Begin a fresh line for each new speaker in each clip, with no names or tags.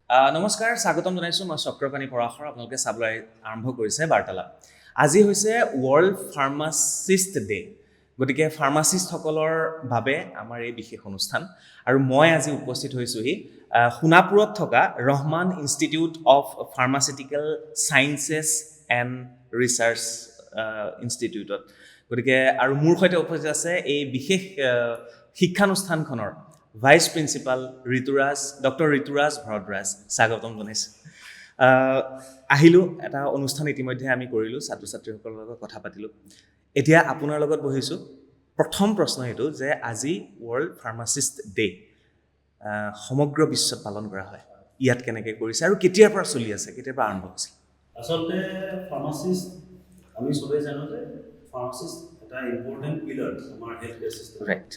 নমস্কাৰ, স্বাগতম জনাইছোঁ। মই চক্ৰপাণী পৰাশৰ। আপোনালোকে চাবলৈ আৰম্ভ কৰিছে বাৰ্তালাপ। আজি হৈছে ৱৰ্ল্ড ফাৰ্মাচিষ্ট ডে। গতিকে ফাৰ্মাচিষ্টসকলৰ বাবে আমাৰ এই বিশেষ অনুষ্ঠান। আৰু মই আজি উপস্থিত হৈছোঁহি সোণাপুৰত থকা Rahman institute of pharmaceutical sciences and research ইনষ্টিটিউটত। গতিকে আৰু মোৰ সৈতে উপস্থিত আছে এই বিশেষ শিক্ষানুষ্ঠানখনৰ vice principal doctor Rituraj Bhardwaj. স্বাগতম জনাইছোঁ। আহিলোঁ, এটা অনুষ্ঠান ইতিমধ্যে আমি কৰিলোঁ, ছাত্ৰ ছাত্ৰীসকলৰ লগত কথা পাতিলোঁ। এতিয়া আপোনাৰ লগত বহিছোঁ। প্ৰথম প্ৰশ্ন এইটো যে আজি ৱৰ্ল্ড ফাৰ্মাচিষ্ট ডে সমগ্ৰ বিশ্বত পালন কৰা হয়। ইয়াত কেনেকৈ কৰিছে আৰু কেতিয়াৰ পৰা চলি আছে, কেতিয়াৰ পৰা আৰম্ভ হৈছিল?
আচলতে ফাৰ্মাচিষ্ট আমি চবেই জানো যে ফাৰ্মাচিষ্ট এটা ইম্পৰ্টেণ্ট পিলাৰ আমাৰ হেল্থ কেয়াৰ চিষ্টেম।
ৰাইট।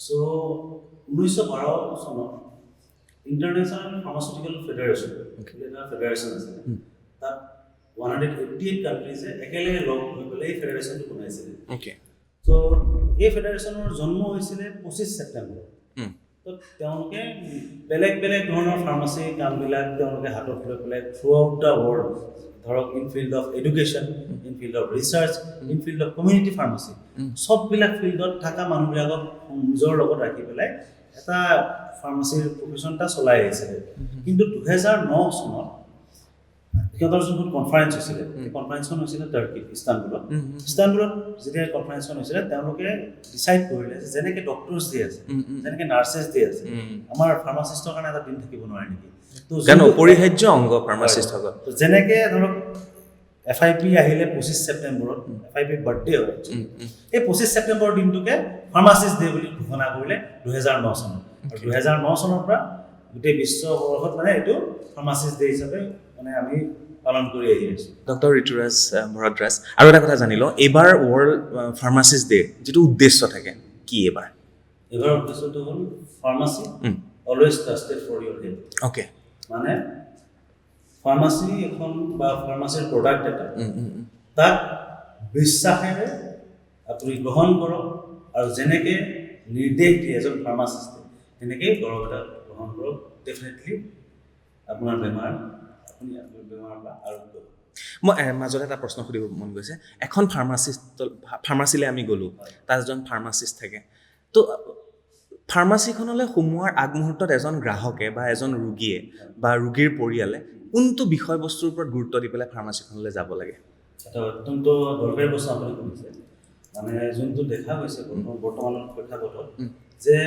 চ' 1912 চনত ইণ্টাৰনেশ্যনেল ফাৰ্মাচিউটিকেল ফেডাৰেশ্যন এটা ফেডাৰেশ্যন আছে, তাত 188 কাণ্ট্ৰিজে একেলগে লগ হৈ পেলাই এই ফেডাৰেশ্যনটো বনাইছিলে। চ' এই ফেডাৰেশ্যনৰ জন্ম হৈছিলে 25 ছেপ্টেম্বৰ। তো তেওঁলোকে বেলেগ বেলেগ ধৰণৰ ফাৰ্মাচী কামবিলাক তেওঁলোকে হাতত লৈ পেলাই থ্ৰু আউট দ্য ৱৰ্ল্ড, ধৰক in field of education, in field of research, in field of community pharmacy, চববিলাক ফিল্ডত থকা মানুহবিলাকক নিজৰ লগত ৰাখি পেলাই এটা ফাৰ্মাচীৰ প্ৰফেশ্যন এটা চলাই আহিছিলে। কিন্তু 2009 চনত সিহঁতৰ যোনখন কনফাৰেঞ্চ হৈছিলে, সেই কনফাৰেঞ্চখন হৈছিলে টাৰ্কিত, ইস্তানবুলত। যেতিয়া কনফাৰেঞ্চখন হৈছিলে, তেওঁলোকে ডিচাইড কৰিলে যে যেনেকৈ ডক্টৰ্ছ ডে আছে, যেনেকৈ নাৰ্ছেছ ডে আছে, আমাৰ ফাৰ্মাচিষ্টৰ কাৰণে এটা দিন থাকিব নোৱাৰে নেকি?
অপৰিহাৰ্য অংগ ফাৰ্মাচিষ্টসকল।
যেনেকৈ ধৰক FIP আহিলে 25 ছেপ্টেম্বৰত, FIP বাৰ্থডে হয়। এই 25 ছেপ্টেম্বৰ দিনটোকে ফাৰ্মাচিষ্ট ডে বুলি ঘোষণা কৰিলে 2009 চনত। আৰু 2009 চনৰ পৰা গোটেই বিশ্ববৰ্ষত মানে এইটো ফাৰ্মাচিষ্ট ডে হিচাপে মানে আমি পালন কৰি আহি আছোঁ।
ডক্টৰ ঋতুৰাজ ভৰদ্বাজ, আৰু এটা কথা জানি লওঁ, এইবাৰ ৱৰ্ল্ড ফাৰ্মাচিষ্ট ডে যিটো উদ্দেশ্য থাকে কি এইবাৰ
উদ্দেশ্যটো হ'ল pharmacy always trusted for your health.
Okay.
মানে ফাৰ্মাচী এখন বা ফাৰ্মাচীৰ প্ৰডাক্ট এটা তাক বিশ্বাসেৰে আপুনি গ্ৰহণ কৰক, আৰু যেনেকৈ নিৰ্দেশ দিয়ে এজন ফাৰ্মাচিষ্টে তেনেকেই দৰৱ এটা গ্ৰহণ কৰক। ডেফিনেটলি আপোনাৰ বেমাৰ পৰা আৰোগ্য হ'ব।
মই মাজতে এটা প্ৰশ্ন সুধিব মন গৈছে। এখন ফাৰ্মাচীলৈ আমি গ'লোঁ, তাত এজন ফাৰ্মাচিষ্ট থাকে। তো ফাৰ্মাচীখনলৈ সোমোৱাৰ আগমুহূৰ্তত এজন গ্ৰাহকে বা এজন ৰোগীয়ে বা ৰোগীৰ পৰিয়ালে কোনটো বিষয়বস্তুৰ ওপৰত গুৰুত্ব দি পেলাই ফাৰ্মাচীখনলৈ যাব লাগে?
এটা অত্যন্ত দৰকাৰী প্ৰশ্ন আপুনি সুধিছে। মানে যোনটো দেখা গৈছে বৰ্তমানৰ প্ৰেক্ষাপটত, যে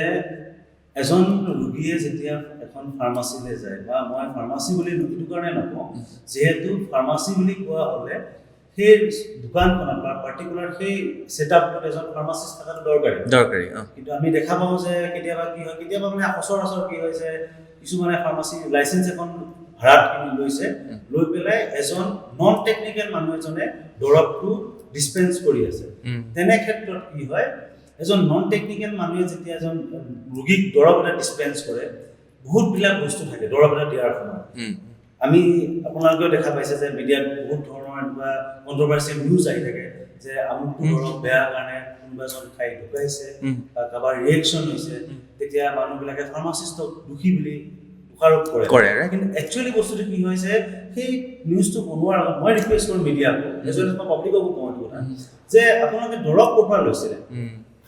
এজন ৰোগীয়ে যেতিয়া এখন ফাৰ্মাচীলৈ যায়, বা মই ফাৰ্মাচী বুলি এইটো কাৰণে নকওঁ, যিহেতু ফাৰ্মাচী বুলি কোৱা হ'লে সেই দোকানখনত বা পাৰ্টিকুলাৰ সেই ছেটআপটোত এজন ফাৰ্মাচিষ্ট থকাটো দৰকাৰী। কিন্তু আমি দেখা পাওঁ যে কেতিয়াবা কি হয়, কেতিয়াবা মানে সচৰাচৰ কি হৈছে, কিছুমানে ফাৰ্মাচী লাইচেঞ্চ এখন ভাড়াত কিনি লৈছে, লৈ পেলাই এজন নন টেকনিকেল মানুহ এজনে দৰৱটো ডিছপেন্স কৰি আছে। তেনে ক্ষেত্ৰত কি হয়, এজন নন টেকনিকেল মানুহে যেতিয়া এজন ৰোগীক দৰৱ এটা ডিছপেন্স কৰে, বহুতবিলাক বস্তু থাকে দৰৱ এটা দিয়াৰ সময়ত। আমি আপোনালোকেও দেখা পাইছে যে মিডিয়াত বহুত ধৰণৰ এনেকুৱা কণ্ট্ৰভাৰ্চিয়েল নিউজ আহি থাকে যে আমুকটো দৰৱ বেয়া কাৰণে কোনোবা এজন খাই ঢুকাইছে বা কাৰোবাৰ ৰিয়েকশ্যন হৈছে, তেতিয়া মানুহবিলাকে ফাৰ্মাচিষ্টক দোষী বুলি দোষাৰোপ কৰে। কিন্তু একচুৱেলি বস্তুটো কি হৈছে, সেই নিউজটো বনোৱাৰ আগত মই ৰিকুৱেষ্ট কৰোঁ মিডিয়াক, মই পাব্লিককো কওঁ এইটো কথা, যে আপোনালোকে দৰৱ ক'ৰ পৰা লৈছিলে,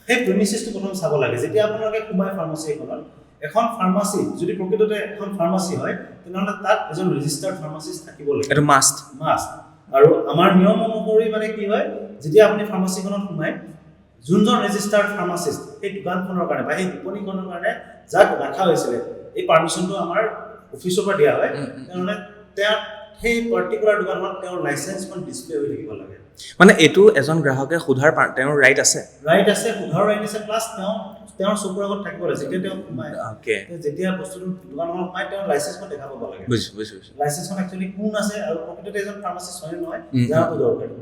সেই প্ৰেমিচিছটো প্ৰথম চাব লাগে। যেতিয়া আপোনালোকে সোমাই ফাৰ্মাচী এখনত, এখন ফাৰ্মাচী যদি প্ৰকৃততে এখন ফাৰ্মাচী হয়, তেনেহ'লে তাত এজন ৰেজিষ্টাৰ্ড ফাৰ্মাচিষ্ট থাকিব লাগে।
এইটো মাষ্ট।
আৰু আমাৰ নিয়ম অনুসৰি মানে কি হয়, যেতিয়া আপুনি ফাৰ্মাচীখনত সোমাই, যোনজন ৰেজিষ্টাৰ্ড ফাৰ্মাচিষ্ট সেই দোকানখনৰ কাৰণে বা সেই বিপণীখনৰ কাৰণে যাক ৰখা হৈছিলে, এই পাৰ্মিশ্যনটো আমাৰ অফিচৰ পৰা দিয়া হয়, তেনেহ'লে তেওঁ সেই পাৰ্টিকুলাৰ দোকানখনত তেওঁৰ লাইচেঞ্চখন ডিছপ্লে হৈ থাকিব লাগে।
মানে এইটো এজন গ্ৰাহকে সোধাৰ তেওঁৰ ৰাইট আছে,
সোধাৰ ৰাইট আছে, প্লাছ তেওঁৰ চকুৰ আগত থাকিব লাগে। যেতিয়া তেওঁ সোমায়, যেতিয়া বস্তুটো দোকানখনত সোমায়, তেওঁৰ লাইচেঞ্চখন দেখা পাব লাগে। লাইচেঞ্চখন একচুৱেলি কোন আছে আৰু প্ৰকৃততে এজন ফাৰ্মাচিষ্ট হয় নহয় জনাটো দৰকাৰী।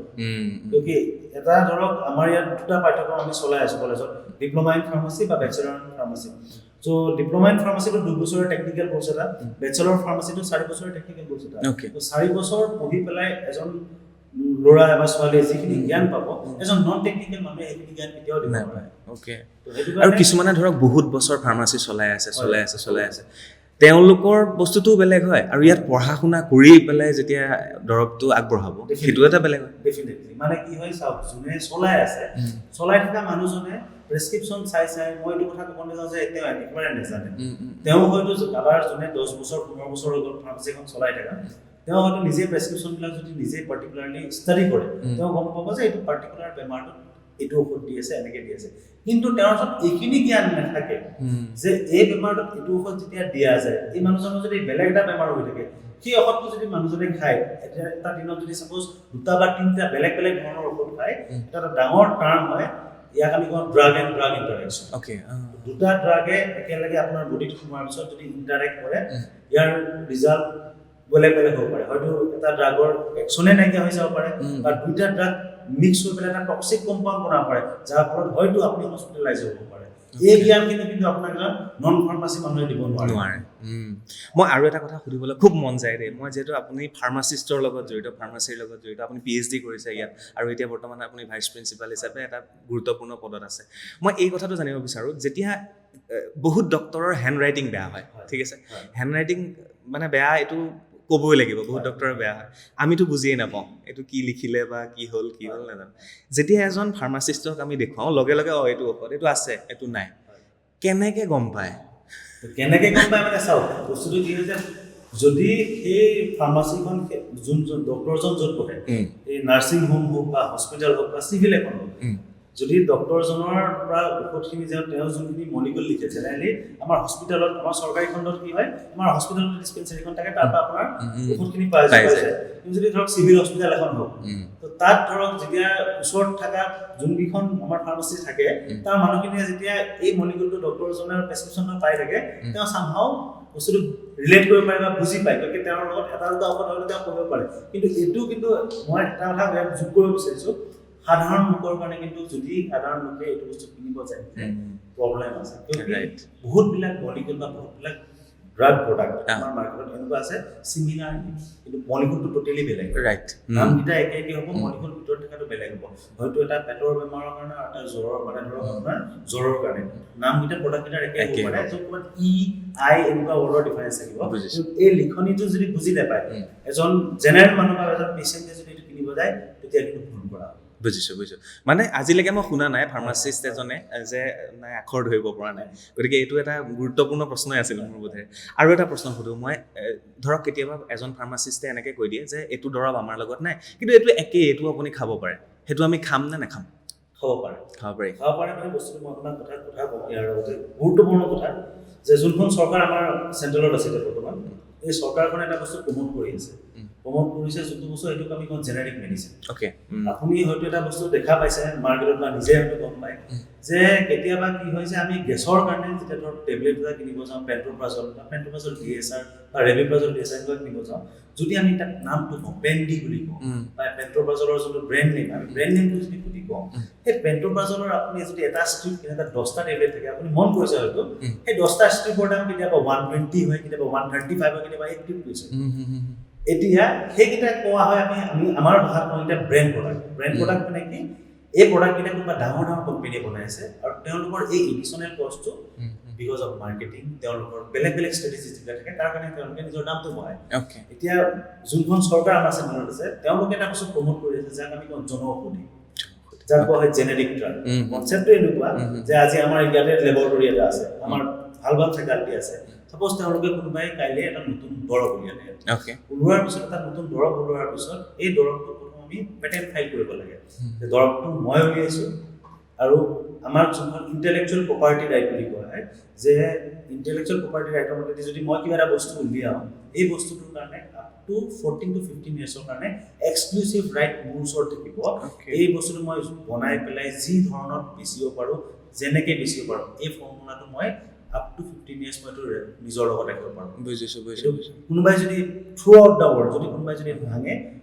কিয়কি এটা ধৰক আমাৰ ইয়াত দুটা পাঠ্যক্ৰম আমি চলাই আছোঁ কলেজত, ডিপ্ল'মা ইন ফাৰ্মাচী বা bachelor in pharmacy. So' diploma in ফাৰ্মাচীটো 2 বছৰৰ টেকনিকেল কোৰ্চ এটা, বেচেলৰ ফাৰ্মাচীটো 4 বছৰৰ টেকনিকেল কোৰ্চ এটা। 4 বছৰ পঢ়ি পেলাই এজন ল'ৰা বা ছোৱালীয়ে যিখিনি জ্ঞান পাব, এজন নন টেকনিকেল মানুহে সেইখিনি জ্ঞান কেতিয়াও দিব নোৱাৰে।
আৰু কিছুমানে ধৰক বহুত বছৰ ফাৰ্মাচী চলাই আছে, তেওঁলোকৰ বস্তুটোও বেলেগ হয় আৰু ইয়াত পঢ়া শুনা কৰি পেলাই যেতিয়া দৰৱটো আগবঢ়াব সেইটো এটা বেলেগ হয়
ডেফিনেটলি মানে কি হয় চাওক যোনে চলাই আছে চলাই থকা মানুহজনে প্ৰেছক্ৰিপশ্যন চাই মই এইটো কথা ক'ব নাযাওঁ যে তেওঁ একেবাৰে নাজানে তেওঁ হয়তো কাৰোবাৰ যোনে 10 বছৰ 15 বছৰ হৈ গ'ল ফাৰ্মাচীখন চলাই থকা তেওঁ হয়তো নিজে প্ৰেছক্ৰিপশ্যনবিলাক যদি নিজে পাৰ্টিকুলাৰলি ষ্টাডি কৰে তেওঁ গম পাব যে এইটো পাৰ্টিকুলাৰ বেমাৰটোত এইটো ঔষধ দি আছে এনেকৈ দি আছে কিন্তু তেওঁৰ ওচৰত এইখিনি জ্ঞান নাথাকে যে এই বেমাৰটোত এইটো ঔষধ যেতিয়া দিয়া যায় এই মানুহজনৰ যদি বেলেগ এটা বেমাৰ হৈ থাকে সেই ঔষধটো যদি মানুহজনে খায় এটা দিনত যদি ছাপ'জ 2টা বা 3টা বেলেগ বেলেগ ধৰণৰ ঔষধ খায় এটা ডাঙৰ টাৰ্ম হয় ইয়াক আমি কওঁ drug and drug interaction
okay
2টা ড্ৰাগে একেলগে আপোনাৰ বডিত সোমোৱাৰ পিছত যদি ইণ্টাৰেক্ট কৰে ইয়াৰ ৰিজাল্ট বেলেগ বেলেগ হ'ব পাৰে হয়তো এটা ড্ৰাগৰ একশ্যনে নাইকিয়া হৈ যাব পাৰে বা 2টা ড্ৰাগ মিক্স হৈ পেলাই এটা টক্সিক কম্পাউণ্ড বনাব পাৰে যাৰ ফলত হয়তো আপুনি হস্পিটেলাইজ হ'ব পাৰে এই জ্ঞানখিনি কিন্তু আপোনাক নন ফাৰ্মাচী মানুহে দিব নোৱাৰে
মই আৰু এটা কথা সুধিবলৈ খুব মন যায় দেই মই যিহেতু আপুনি ফাৰ্মাচিষ্টৰ লগত জড়িত ফাৰ্মাচীৰ লগত জড়িত আপুনি PhD কৰিছে ইয়াত আৰু এতিয়া বৰ্তমান আপুনি ভাইচ প্ৰিন্সিপাল হিচাপে এটা গুৰুত্বপূৰ্ণ পদত আছে মই এই কথাটো জানিব বিচাৰোঁ যেতিয়া বহুত ডক্টৰৰ হেণ্ড ৰাইটিং বেয়া হয় ঠিক আছে হেণ্ড ৰাইটিং মানে বেয়া এইটো ক'বই লাগিব বহুত ডক্টৰৰ বেয়া হয় আমিতো বুজিয়ে নাপাওঁ এইটো কি লিখিলে বা কি হ'ল নাজানো যেতিয়া এজন ফাৰ্মাচিষ্টক আমি দেখুৱাওঁ লগে লগে এইটো ঔষধ এইটো আছে এইটো নাই কেনেকৈ গম পায়
মানে চাওক বস্তুটো কি হৈছে যদি সেই ফাৰ্মাচীখন যোনজন ডক্টৰজন য'ত বহে এই নাৰ্ছিং হোম হওক বা হস্পিটেল হওক বা চিভিল এখন হওক যদি ডক্টৰজনৰ পৰা ঔষধখিনি যাওঁ তেওঁ যোনখিনি মলিকুল লিখে জেনেৰেলি আমাৰ হস্পিটেলত আমাৰ চৰকাৰী খণ্ডত কি হয় আমাৰ হস্পিটেলত ডিছপেঞ্চাৰীখন থাকে তাৰ পৰা আপোনাৰ ঔষধখিনি পাই যায় কিন্তু যদি ধৰক চিভিল হস্পিটেল এখন হওক তো তাত ধৰক যেতিয়া ওচৰত থকা যোনকেইখন আমাৰ ফাৰ্মাচী থাকে তাৰ মানুহখিনিয়ে যেতিয়া এই মলিকুলটো ডক্টৰজনৰ প্ৰেছক্ৰিপশ্যনত পাই থাকে তেওঁ চামহাও বস্তুটো ৰিলেট কৰিব পাৰে বা বুজি পায় গতিকে তেওঁৰ লগত এটা দুটা ঔষধ হয়তো তেওঁ কৰিব পাৰে কিন্তু এইটো কিন্তু মই এটা কথা যোগ কৰিব বিচাৰিছোঁ সাধাৰণ লোকৰ কাৰণে কিন্তু যদি সাধাৰণ লোকে এইটো বস্তু কিনিব যায় প্ৰব্লেম আছে বহুতবিলাক মলিকুল বা বহুতবিলাক ড্ৰাগ প্ৰডাক্ট আমাৰ মাৰ্কেটত এনেকুৱা আছে চিমিলাৰ কিন্তু মলিকুলটো টোটেলি বেলেগ নামকেইটা একে হ'ব মলিকুল ভিতৰত থকাটো বেলেগ হ'ব হয়তো এটা পেটৰ বেমাৰৰ কাৰণে এটা জ্বৰৰ মানে ধৰক আপোনাৰ জ্বৰৰ কাৰণে নামকেইটা প্ৰডাক্টকেইটাৰ একে হ'ব পাৰে য'ত ক'ৰবাত EI এনেকুৱা ৱৰ্ডৰ ডিফাৰেঞ্চ থাকিব এই লিখনিটো যদি বুজি নাপায় এজন জেনেৰেল মানুহ বা এজন পেচেণ্টে যদি এইটো কিনিব যায় তেতিয়া কিন্তু ভুল কৰা
বুজিছোঁ মানে আজিলৈকে মই শুনা নাই ফাৰ্মাচিষ্ট এজনে যে নাই আখৰ ধৰিব পৰা নাই গতিকে এইটো এটা গুৰুত্বপূৰ্ণ প্ৰশ্নই আছিল মোৰ বোধে আৰু এটা প্ৰশ্ন সুধোঁ মই ধৰক কেতিয়াবা এজন ফাৰ্মাচিষ্টে এনেকৈ কৈ দিয়ে যে এইটো দৰৱ আমাৰ লগত নাই কিন্তু এইটো একেই এইটো আপুনি খাব পাৰে সেইটো আমি খাম নে নাখাম
খাব পাৰে মানে বস্তুটো মই আপোনাৰ কথা কওঁ ইয়াৰ লগতে গুৰুত্বপূৰ্ণ কথা যে যোনখন চৰকাৰ আমাৰ চেণ্ট্ৰেলত আছে বৰ্তমান এই চৰকাৰখনে এটা বস্তু প্ৰমোট কৰি আছে প্ৰমোট কৰিছে যোনটো বস্তু এইটোক আমি কওঁ জেনেৰিক মেডিচিন আপুনি হয়তো এটা বস্তু দেখা পাইছে মাৰ্কেটত বা নিজে হয়তো গম পায় যে কেতিয়াবা কি হয় যে আমি গেছৰ কাৰণে যেতিয়া ধৰক টেবলেট এটা কিনিব যাওঁ পেণ্ট্ৰপ্ৰাজল DSR বা ৰেভিপ্ৰাজল DSR এনেকুৱা কিনিব যাওঁ যদি আমি তাক নামটো কওঁ পেণ্ডি বুলি কওঁ বা পেণ্ট্ৰপ্ৰাজলৰ যোনটো ব্ৰেণ্ড নেম আমি ব্ৰেণ্ড নেমটো যদি সুধি কওঁ সেই পেণ্ট্ৰপ্ৰাজলৰ আপুনি যদি এটা ষ্ট্ৰিপ কিনে তাত 10টা টেবলেট থাকে আপুনি মন কৰিছে হয়তো সেই 10টা ষ্ট্ৰিপৰ দাম কেতিয়াবা 120 হয় কেতিয়াবা 135 হয় কেতিয়াবা 80 হৈছে এতিয়া সেইকেইটা কোৱা হয় আমি আমাৰ ভাষাত কওঁ এতিয়া ব্ৰেণ্ড প্ৰডাক্ট মানে কি এই প্ৰডাক্টকেইটা কোনোবা ডাঙৰ কোম্পানীয়ে বনাইছে আৰু তেওঁলোকৰ এই এডিশ্যনেল কষ্টটো বিকজ অফ মাৰ্কেটিং তেওঁলোকৰ বেলেগ ষ্ট্ৰেটেজি যিবিলাক থাকে তাৰ কাৰণে তেওঁলোকে নিজৰ দামটো বঢ়ায় এতিয়া যোনখন চৰকাৰ আমাৰ চেণ্ট্ৰেলত আছে তেওঁলোকে এটা বস্তু প্ৰমোট কৰি আছে যাক আমি কওঁ জনঔষধি যাক কোৱা হয় জেনেৰিক ড্ৰাগ কনচেপ্টটো এনেকুৱা যে আজি আমাৰ ইয়াতে লেবৰেটৰী এটা আছে আমাৰ ভাল ফেকাল্টি আছে সাপোজ তেওঁলোকে কোনোবাই কাইলৈ এটা নতুন দৰৱ উলিয়ালে ওলোৱাৰ পিছত এটা নতুন দৰৱ ওলোৱাৰ পিছত এই দৰৱটো প্ৰথম আমি পেটেণ্ট ফাইল কৰিব লাগে যে দৰৱটো মই উলিয়াইছোঁ আৰু আমাৰ যোনখন ইণ্টেলেকচুৱেল প্ৰপাৰ্টি ৰাইট বুলি কোৱা হয় যে ইণ্টেলেকচুৱেল প্ৰপাৰ্টি ৰাইটৰ মতে যদি মই কিবা এটা বস্তু উলিয়াওঁ এই বস্তুটোৰ কাৰণে আপ টু 14 to 15 ইয়াৰ্ছৰ কাৰণে এক্সক্লুচিভ ৰাইট মোৰ ওচৰত থাকিব এই বস্তুটো মই বনাই পেলাই যি ধৰণত বেচিব পাৰোঁ যেনেকৈ বেচিব পাৰোঁ এই ফৰ্মুলাটো মই up to 15 years মই তো নিজৰ লগত ৰাখিব পাৰোঁ বুজিছোঁ কোনোবাই যদি থ্ৰু আউট দা ৱৰ্ল্ড যদি কোনোবাই যদি ভাঙে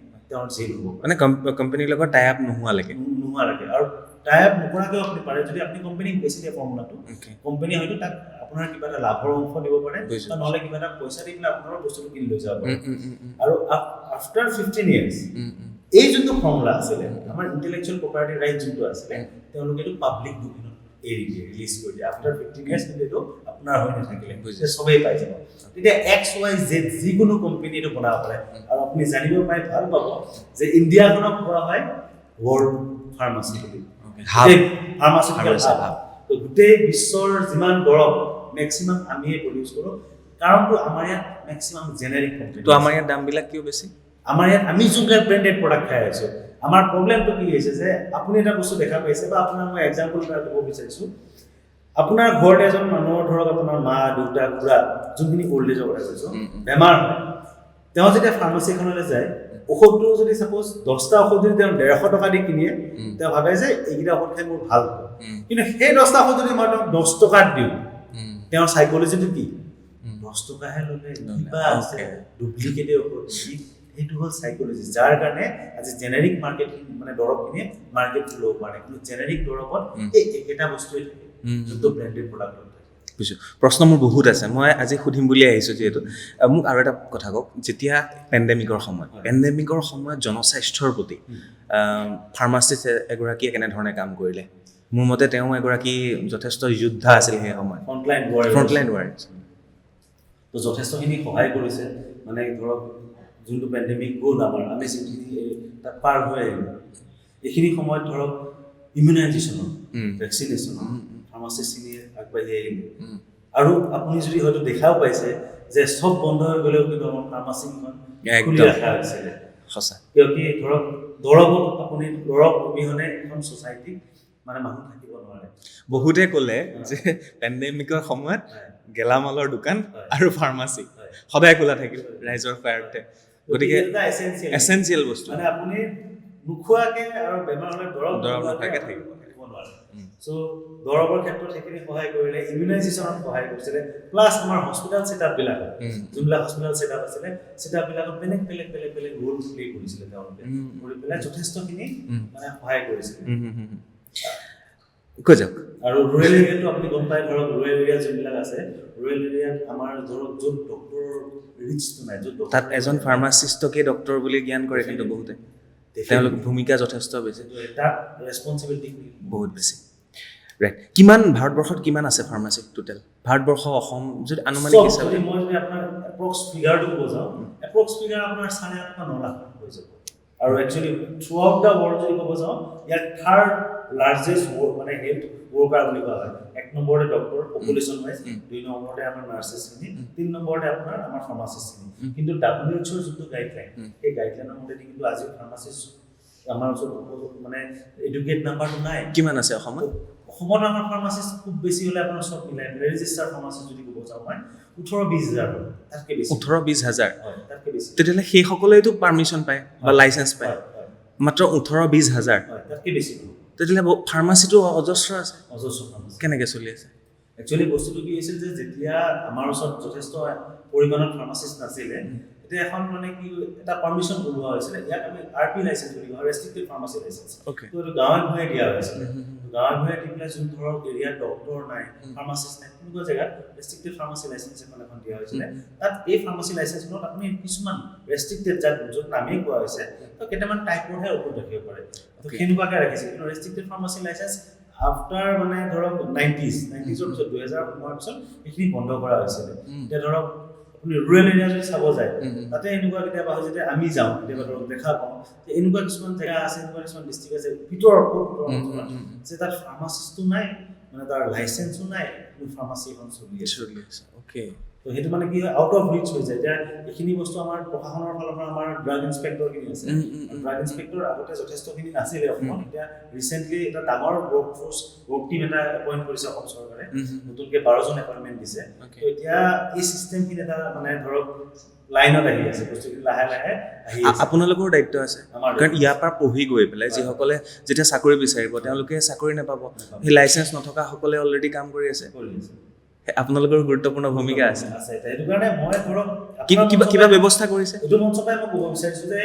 তেওঁৰ জেল হ'ব
মানে কোম্পানীৰ লগত টাই আপ নোহোৱালৈকে
আৰু টাই আপ নকৰাকৈ আপুনি পাৰে যদি আপুনি কোম্পানীক বেছি দিয়ে ফৰ্মুলাটো কোম্পানী হয়তো তাক আপোনাৰ কিবা এটা লাভৰ অংশ দিব পাৰে বা নহ'লে কিবা এটা পইচা দি পেলাই আপোনাৰ বস্তুটো কিনি লৈ যাব পাৰে আৰু আফটাৰ 15 years এই যোনটো ফৰ্মুলা আছিলে আমাৰ ইণ্টেলেকচুৱেল প্ৰপাৰ্টি ৰাইট যোনটো আছিলে তেওঁলোকেতো পাব্লিক ডোমেইনত এৰি দিয়ে, ৰিলিজ কৰি দিয়ে। আফটাৰ 15 years কিন্তু এইটো আপোনাৰ হৈ নাথাকিলে
বুজিছোঁ।
চবেই পাই যাব। তেতিয়া XYZ যিকোনো কোম্পানী এইটো বনাব পাৰে। আৰু আপুনি জানিব পাই ভাল পাব যে ইণ্ডিয়াখনক কোৱা হয় ৱৰ্ল্ড ফাৰ্মাচী বুলি। Pharmaceutical hub. তো গোটেই বিশ্বৰ যিমান দৰৱ মেক্সিমাম আমিয়ে প্ৰডিউচ কৰোঁ, কাৰণটো আমাৰ ইয়াত মেক্সিমাম জেনেৰিক কোম্পানী।
তো আমাৰ ইয়াত দামবিলাক কিয় বেছি?
আমাৰ ইয়াত আমি যোনবিলাক ব্ৰেণ্ডেড প্ৰডাক্ট খাই আছোঁ, আমাৰ প্ৰব্লেমটো কি হৈছে যে আপুনি এটা বস্তু দেখা পাইছে বা আপোনাৰ মই এক্সাম্পল এটা দিব বিচাৰিছোঁ। আপোনাৰ ঘৰত এজন মানুহৰ ধৰক আপোনাৰ মা, দেউতা, খুৰা যোনখিনি অল্ড এজৰ কথা কৈছোঁ, বেমাৰ হয়, তেওঁ যেতিয়া ফাৰ্মাচী এখনলৈ যায়, ঔষধটো যদি চাপ'জ 10টা ঔষধ যদি তেওঁ 150 টকা দি কিনে, তেওঁ ভাবে যে এইকেইটা ঔষধ খাই মোৰ ভাল হ'ব। কিন্তু সেই 10টা ঔষধ যদি মই তেওঁক 10 টকাত দিওঁ, তেওঁৰ চাইক'লজিটো কি? 10 টকাহে ল'লে, কিবা আছে ডুপ্লিকেটে ঔষধ। সেইটো হ'ল চাইক'লজি, যাৰ কাৰণে আজি জেনেৰিক মাৰ্কেট মানে দৰৱখিনিয়ে মাৰ্কেট ল'ব পাৰে। কিন্তু জেনেৰিক দৰৱত এই একেটা বস্তুৱে থাকে, যোনটো ব্ৰেণ্ডেড প্ৰডাক্টত থাকে।
বুজিছোঁ। প্ৰশ্ন মোৰ বহুত আছে, মই আজি সুধিম বুলি আহিছোঁ যিহেতু। মোক আৰু এটা কথা কওক, যেতিয়া পেণ্ডেমিকৰ সময়ত জনস্বাস্থ্যৰ প্ৰতি ফাৰ্মাচিষ্ট এগৰাকীয়ে কেনেধৰণে কাম কৰিলে? মোৰ মতে তেওঁ এগৰাকী যথেষ্ট যোদ্ধা আছিল সেই সময়ত, ফ্ৰণ্টলাইন ৱাৰিয়াৰ্ছ।
তো যথেষ্টখিনি সহায় কৰিছে। মানে ধৰক যোনটো পেণ্ডেমিক গ'ল আমাৰ, আমি যিখিনি তাত পাৰ হৈ আহিলোঁ, এইখিনি সময়ত ধৰক ইমিউনাইজেশ্যনৰ, ভেকচিনেশ্যনৰ ফাৰ্মাচিষ্টখিনিয়ে আগবাঢ়ি আহিলে। আৰু আপুনি যদি হয়তো দেখাও পাইছে যে চব বন্ধ হৈ গ'লেও কিন্তু আমাৰ ফাৰ্মাচিখন খুলি ৰখা হৈছিলে।
সঁচা।
কিয় কি ধৰক দৰৱত আপুনি দৰৱ অবিহনে এখন ছ'চাইটিত মানে মানুহ থাকিব নোৱাৰে।
বহুতে ক'লে যে পেণ্ডেমিকৰ সময়ত গেলামালৰ দোকান আৰু ফাৰ্মাচী সদায় খোলা থাকিল ৰাইজৰ সহায়াৰ্থে। গতিকে এচেঞ্চিয়েল বস্তু।
মানে আপুনি নোখোৱাকে আৰু বেমাৰ হ'লে দৰৱ
নোখোৱাকে থাকিব
নোৱাৰে। চ' দৰৱৰ ক্ষেত্ৰত সেইখিনি সহায় কৰিলে, ইমিউনাইজেশ্যনত সহায় কৰিছিলে। প্লাছ আমাৰ হস্পিটেল ছেটআপবিলাক, যোনবিলাক হস্পিটেল ছেটআপ আছিলে, ছেটআপবিলাকত বেলেগ ৰোল প্লে কৰিছিলে তেওঁলোকে। কৰি পেলাই যথেষ্টখিনি মানে সহায় কৰিছিলে।
কৈ যাওক।
আৰু ৰুৰেল এৰিয়াটো আপুনি গম পায়, ধৰক ৰুৰেল এৰিয়া যোনবিলাক আছে, ৰুৰেল এৰিয়াত আমাৰ ধৰক য'ত ডক্টৰ ৰিচটো নাই, য'ত
তাত এজন ফাৰ্মাচিষ্টকে ডক্টৰ বুলি জ্ঞান কৰে কিন্তু বহুতে, তেওঁলোকৰ ভূমিকা যথেষ্ট বেছি,
তাত ৰেছপনচিবিলিটি
বহুত বেছি। ৰাইট। কিমান ভাৰতবৰ্ষত কিমান আছে ফাৰ্মাচী টোটেল? ভাৰতবৰ্ষ, অসম যদি আনুমানিক হিচাপে
মই যদি আপোনাৰ এপ্ৰক্স ফিগাৰটো ক'ব যাওঁ, এপ্ৰক্স ফিগাৰ আপোনাৰ 8.5-9 লাখ হৈ যাব। আৰু actually through out the world যদি ক'ব যাওঁ, ইয়াত থাৰ্ড লাৰ্জেষ্ট মানে হেল্থ ৱৰ্কাৰ বুলি কোৱা হয়। 1 নম্বৰতে ডক্টৰ পপুলেশ্যন ৱাইজ, 2 নম্বৰতে আমাৰ নাৰ্ছেছখিনি, 3 নম্বৰতে আপোনাৰ আমাৰ ফাৰ্মাচিষ্টখিনি। কিন্তু WHO যোনটো গাইডলাইন, সেই গাইডলাইনৰ মতেদি কিন্তু আজি ফাৰ্মাচিষ্ট আমাৰ ওচৰত মানে এডুকেট নাম্বাৰটো নাই।
কিমান আছে অসমত?
অসমত আমাৰ ফাৰ্মাচিষ্ট খুব বেছি হ'লে আপোনাৰ চব মিলাই ৰেজিষ্টাৰ ফাৰ্মাচিষ্ট যদি ক'ব যাওঁ মই 18-20 হাজাৰ, তাতকৈ বেছি।
18-20 হাজাৰ?
হয়, তাতকৈ বেছি।
তেতিয়াহ'লে সেইসকলেতো পাৰ্মিশ্যন পায় বা লাইচেঞ্চ পায়, মাত্ৰ 18-20 হাজাৰ?
হয়, তাতকৈ বেছি।
তেতিয়াহ'লে ফাৰ্মাচীটো অজস্ৰ আছে।
অজস্ৰ ফাৰ্মাচী
কেনেকৈ চলি আছে?
একচুৱেলি বস্তুটো কি হৈছিল যে যেতিয়া আমাৰ ওচৰত যথেষ্ট পৰিমাণত ফাৰ্মাচিষ্ট নাছিলে, তেতিয়া এখন মানে কি এটা পাৰ্মিশ্যন ওলোৱা হৈছিলে, ইয়াক আমি RP লাইচেঞ্চ বুলি কোৱা, ৰেষ্ট্ৰিক্টেড ফাৰ্মাচী লাইচেঞ্চ। তো এইটো গাঁৱে দিয়া হৈছিলে। গাঁৱে দি পেলাই যোন ধৰক এৰিয়াত ডক্টৰ নাই, ফাৰ্মাচিষ্ট নাই, তেনেকুৱা জেগাত ৰেষ্ট্ৰিক্টেড ফাৰ্মাচী লাইচেঞ্চ এখন দিয়া হৈছিলে। তাত এই ফাৰ্মাচী লাইচেঞ্চখনত আপুনি কিছুমান ৰেষ্ট্ৰিক্টেড য'ত নামেই কোৱা হৈছে, তো কেইটামান টাইপৰহে ঔষধ ৰাখিব পাৰে, তো সেনেকুৱাকৈ ৰাখিছিল। কিন্তু ৰেষ্ট্ৰিক্টেড ফাৰ্মাচী লাইচেঞ্চ আফটাৰ মানে ধৰক 90ৰ পিছত 2000 সোমোৱাৰ পিছত এইখিনি বন্ধ কৰা হৈছিলে। এতিয়া ধৰক আপুনি ৰুৰেল এৰিয়া যদি চাব যায়, তাতে এনেকুৱা কেতিয়াবা হয় যেতিয়া আমি যাওঁ, কেতিয়াবা ধৰক দেখা পাওঁ যে এনেকুৱা কিছুমান জেগা আছে, এনেকুৱা কিছুমান ডিষ্ট্ৰিক্ট আছে ভিতৰৰ যে তাত ফাৰ্মাচিষ্টো নাই, মানে তাৰ লাইচেঞ্চো নাই, কিন্তু ফাৰ্মাচী এখন চলি আছে।
অ'কে।
তো সেইটো মানে কি হয়, আউট অফ ৰিচ হৈ যায়। এতিয়া এইখিনি বস্তু আমাৰ প্ৰশাসনৰ ফালৰ পৰা আমাৰ ড্ৰাগ ইনস্পেক্টৰখিনি আছে। ড্ৰাগ ইনস্পেক্টৰ আগতে যথেষ্টখিনি নাছিলে অসমত, এতিয়া ৰিচেণ্টলি এটা ডাঙৰ ৱৰ্ক টিম এটা এপইণ্ট কৰিছে অসম চৰকাৰে, নতুনকৈ 12জন এপইণ্টমেণ্ট দিছে। তো এতিয়া এই চিষ্টেমখিনি এটা মানে ধৰক লাইনত আহি আছে, বস্তুখিনি লাহে লাহে আহি আছে।
আপোনালোকৰ দায়িত্ব আছে, কাৰণ ইয়াৰ পৰা পঢ়ি গৈ পেলাই যিসকলে যেতিয়া চাকৰি বিচাৰিব তেওঁলোকে চাকৰি নাপাব, সেই লাইচেঞ্চ নথকাসকলে অলৰেডি কাম কৰি আছে, আপোনালোকৰ গুৰুত্বপূৰ্ণ ভূমিকা আছে।
সেইটো কাৰণে মই ধৰক
কিবা ব্যৱস্থা কৰিছে
এইটো মঞ্চৰ পৰাই মই ক'ব বিচাৰিছোঁ যে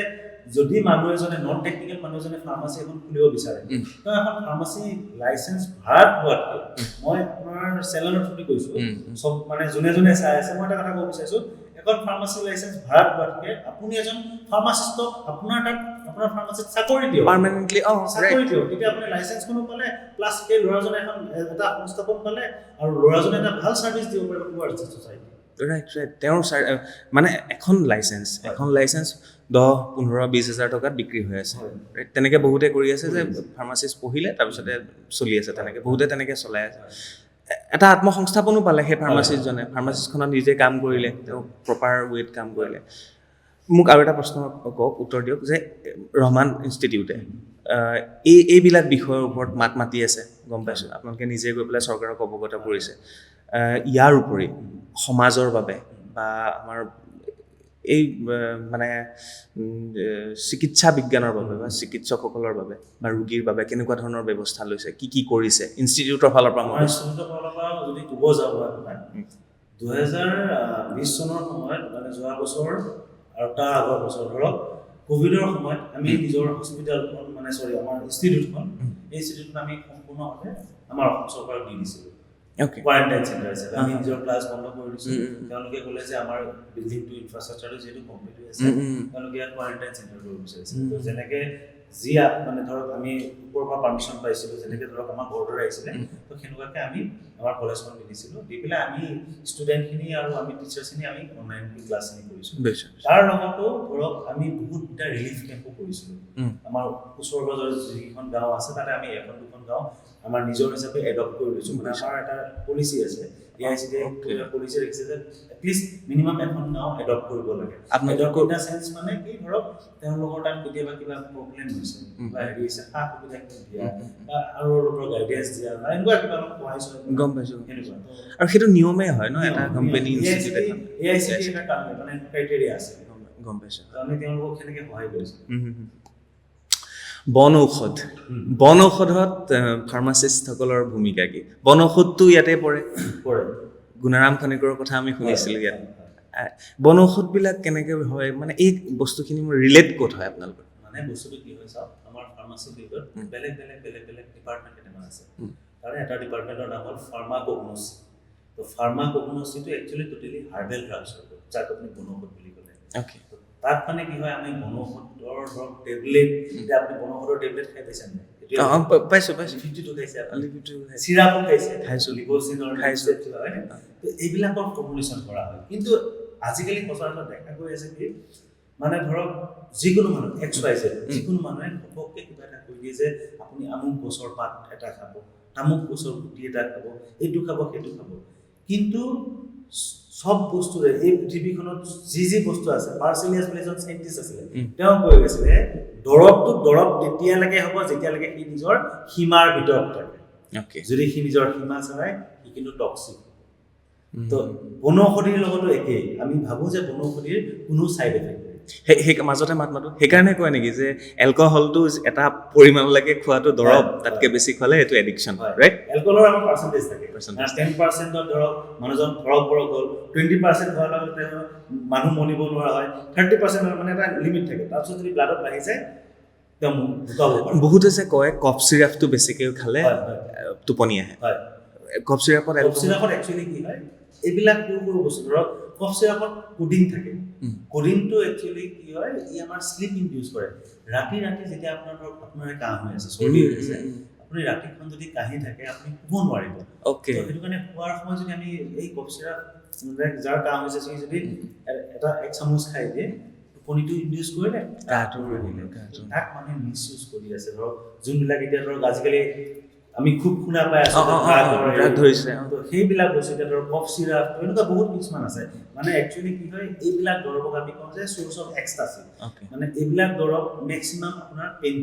যদি মানুহ এজনে নন টেকনিকেল মানুহ এজনে ফাৰ্মাচী এখন খুলিব বিচাৰে, তো এখন ফাৰ্মাচী লাইচেঞ্চ ভাড়াত লোৱাতকৈ, মই আপোনাৰ চেনেলৰ থ্ৰুদি কৈছোঁ, চব মানে যোনে চাই আছে, মই এটা কথা ক'ব বিচাৰিছোঁ, এখন ফাৰ্মাচী লাইচেঞ্চ ভাড়াত লোৱাতকৈ আপুনি এজন ফাৰ্মাচিষ্টক আপোনাৰ তাত আপোনাৰ ফাৰ্মাচীত চাকৰি দিয়ক
পাৰ্মানেণ্টলি
চাকৰি দিয়ক তেতিয়া আপুনি লাইচেন্সখনো পালে প্লাছ সেই ল'ৰাজনে এখন এটা সংস্থাপন পালে আৰু ল'ৰাজনে এটা ভাল ছাৰ্ভিচ দিব পাৰিব টুৱাৰ্ডছ ছ'চাইটি
ৰাইট তেওঁৰ মানে এখন লাইচেন্স 10-15-20 হাজাৰ টকাত বিক্ৰী হৈ আছে ৰাইট তেনেকৈ বহুতে কৰি আছে যে ফাৰ্মাচিষ্ট পঢ়িলে তাৰপিছতে চলি আছে তেনেকৈ বহুতে তেনেকৈ চলাই আছে এটা আত্মসংস্থাপনো পালে সেই ফাৰ্মাচিষ্টজনে ফাৰ্মাচিষ্টখনত নিজে কাম কৰিলে তেওঁ প্ৰপাৰ ৱেত কাম কৰিলে মোক আৰু এটা প্ৰশ্ন কওক উত্তৰ দিয়ক যে ৰহমান ইনষ্টিটিউটে এইবিলাক বিষয়ৰ ওপৰত মাত মাতি আছে গম পাইছোঁ আপোনালোকে নিজে গৈ পেলাই চৰকাৰক অৱগত কৰিছে ইয়াৰ উপৰি সমাজৰ বাবে বা আমাৰ এই মানে চিকিৎসা বিজ্ঞানৰ বাবে বা চিকিৎসকসকলৰ বাবে বা ৰোগীৰ বাবে কেনেকুৱা ধৰণৰ ব্যৱস্থা লৈছে কি কৰিছে ইনষ্টিটিউটৰ ফালৰ পৰা
যদি ক'ব যাওঁ আপোনাৰ 2020 চনৰ সময়ত মানে যোৱা বছৰ আৰু তাৰ আগৰ বছৰ ধৰক কোভিডৰ সময়ত আমি নিজৰ হস্পিটেলখন মানে আমাৰ ইনষ্টিটিউটখন এই ইনষ্টিটিউটখন আমি সম্পূৰ্ণভাৱে আমাৰ অসম চৰকাৰক দি দিছিলোঁ কোৱাৰেণ্টাইন চেণ্টাৰ হিচাপে আমি নিজৰ ক্লাছ বন্ধ কৰি দিছোঁ তেওঁলোকে ক'লে যে আমাৰ বিল্ডিংটো ইনফ্ৰাষ্ট্ৰাকচাৰটো যিহেতু কমপ্লিট হৈ আছে তেওঁলোকে ইয়াত কোৱাৰেণ্টাইন চেণ্টাৰ কৰিব বিচাৰিছে তো যেনেকৈ যি মানে ধৰক আমি ওপৰৰ পৰা পাৰ্মিশ্যন পাইছিলোঁ যেনেকৈ ধৰক আমাৰ বৰ্ডাৰ আহিছিলে তো সেনেকুৱাকৈ আমি আমাৰ কলেজখন দি দিছিলোঁ দি পেলাই আমি ষ্টুডেণ্টখিনি আৰু আমি টিচাৰ্ছখিনি আমি অনলাইন ক্লাছখিনি কৰিছোঁ তাৰ লগতো ধৰক আমি বহুতটা ৰিলিফ কেম্পো কৰিছিলোঁ আমাৰ ওচৰ পাজৰ যিকেইখন গাঁও আছে তাতে আমি এখন দুখন গাঁও আমাৰ নিজৰ হিচাপে এডপ্ট কৰি লৈছোঁ মানে আমাৰ এটা পলিচি আছে AICTI পলিচি ৰাখিছে যে এটলিষ্ট মিনিমাম এখন গাঁও এডপ্ট কৰিব লাগে এডপ্ট চেঞ্চ মানে কি ধৰক তেওঁলোকৰ তাত কেতিয়াবা কিবা প্ৰব্লেম হৈছে বা হেৰি হৈছে সা সুবিধা দিয়া বা আৰু অলপ গাইডেঞ্চ দিয়া বা এনেকুৱা কিবা অলপ সহায়
গম পাইছোঁ আৰু সেইটো নিয়মেই হয় ন এটা কোম্পানী ইনষ্টিটিউট
AICTI এটা মানে ক্ৰাইটেৰিয়া আছে
গম পাইছোঁ
আমি তেওঁলোকক কেনেকৈ সহায় কৰিছোঁ
বন ঔষধত ফাৰ্মাচিষ্টসকলৰ ভূমিকা কি বন ঔষধটো ইয়াতে পৰে গুণাৰাম খনিকৰৰ কথা আমি শুনিছিলোঁ ইয়াত বন ঔষধবিলাক কেনেকৈ হয় মানে এই বস্তুখিনি মোৰ ৰিলেট ক'ত হয় আপোনালোকৰ
মানে বস্তুটো কি হয় চাওক আমাৰ ফাৰ্মাচী ফিল্ডত বেলেগ ডিপাৰ্টমেণ্ট কেইটামান আছে তাৰে এটা ডিপাৰ্টমেণ্টৰ নাম হ'ল ফাৰ্মাকগনচি তো ফাৰ্মাকগনচিটো একচুৱেলি টোটেলি হাৰ্বেল ড্ৰাগছ হয় যাক আপুনি বন ঔষধ বুলি ক'লে তাত মানে কি হয় আমি বন ঔষধৰ ধৰক টেবলেট এতিয়া আপুনি বন ঔষধৰ টেবলেট খাই পাইছে নাই
পাইছোঁ
52 খাইছে চিৰাপো খাইছে লিগোচিনৰ খাইছে হয় তো এইবিলাকৰ ফৰ্মুলেশ্যন কৰা হয় কিন্তু আজিকালি সচৰাচৰ দেখা গৈ আছে কি মানে ধৰক যিকোনো মানুহ XYZ যিকোনো মানুহে ঘপককৈ কিবা এটা কৈ দিয়ে যে আপুনি আমুক গছৰ পাত এটা খাব তামুক গছৰ গুটি এটা খাব এইটো খাব সেইটো খাব কিন্তু সব বস্তুৰে এই পৃথিৱীখনত যি বস্তু আছে পাৰ্চেলিয়াছ বুলি এজন সাইন্টিষ্ট আছিলে তেওঁ কৈ গৈছিলে দৰৱ তেতিয়ালৈকে হ'ব যেতিয়ালৈকে সি নিজৰ সীমাৰ ভিতৰত থাকে যদি সি নিজৰ সীমা চাই সি কিন্তু টক্সিক তো বনৌষধিৰ লগতো একেই আমি ভাবোঁ যে বনৌষধিৰ কোনো ছাইড এফেক্ট
সেই মাজতে মাতো সেইকাৰণে কয় নেকি যে এলকহলটো এটা পৰিমাণলৈকে খোৱাটো দৰৱ তাতকৈ বেছি খোৱালে সেইটো এডিকশ্যন ৰাইট
এলকহলৰ আমাৰ পাৰ্চেণ্টেজ থাকে 10% ধৰক মানুহজন ধৰক হ'ল 20% হোৱাৰ লগতে মানুহ মৰিব নোৱাৰা হয় 30% মানে এটা লিমিট থাকে তাৰপিছত যদি ব্লাডত বাঢ়ি যায় তেওঁ ঢুকাব পাৰে
বহুতে যে কয় কফ চিৰাপটো বেছিকৈ খালে টোপনি আহে কফ চিৰাপত
একচুৱেলি কি হয় এইবিলাক সৰু বস্তু ধৰক কফ চিৰাপত কোডিং থাকে কোডিংটো একচুৱেলি কি হয় ই আমাৰ শ্লিপ ইনডিউচ কৰে ৰাতি যেতিয়া আপোনাৰ কাহ হৈ আছে চৰ্দি হৈ আছে আপুনি ৰাতিখন যদি কাহি থাকে আপুনি শুব নোৱাৰিব সেইটো কাৰণে শুৱাৰ সময়ত যদি আমি এই কফ চিৰাপ যাৰ কাহ হৈছে সি যদি এক চামুচ খাই দিয়ে টোপনিটো ইনডিউচ কৰিলে তাক মানে মিছ ইউজ কৰি আছে ধৰক যোনবিলাক এতিয়া ধৰক আজিকালি আমি খুব শুনা পাই আছো
ধৰিছে
সেইবিলাক বস্তু এতিয়া ধৰক কফ চিৰাপ এনেকুৱা বহুত কিছুমান আছে মানে একচুৱেলি কি হয় এইবিলাক দৰৱক আমি কওঁ যে চ'ৰ্চ অফ এক্সটাসি মানে এইবিলাক দৰৱ মেক্সিমাম আপোনাৰ pain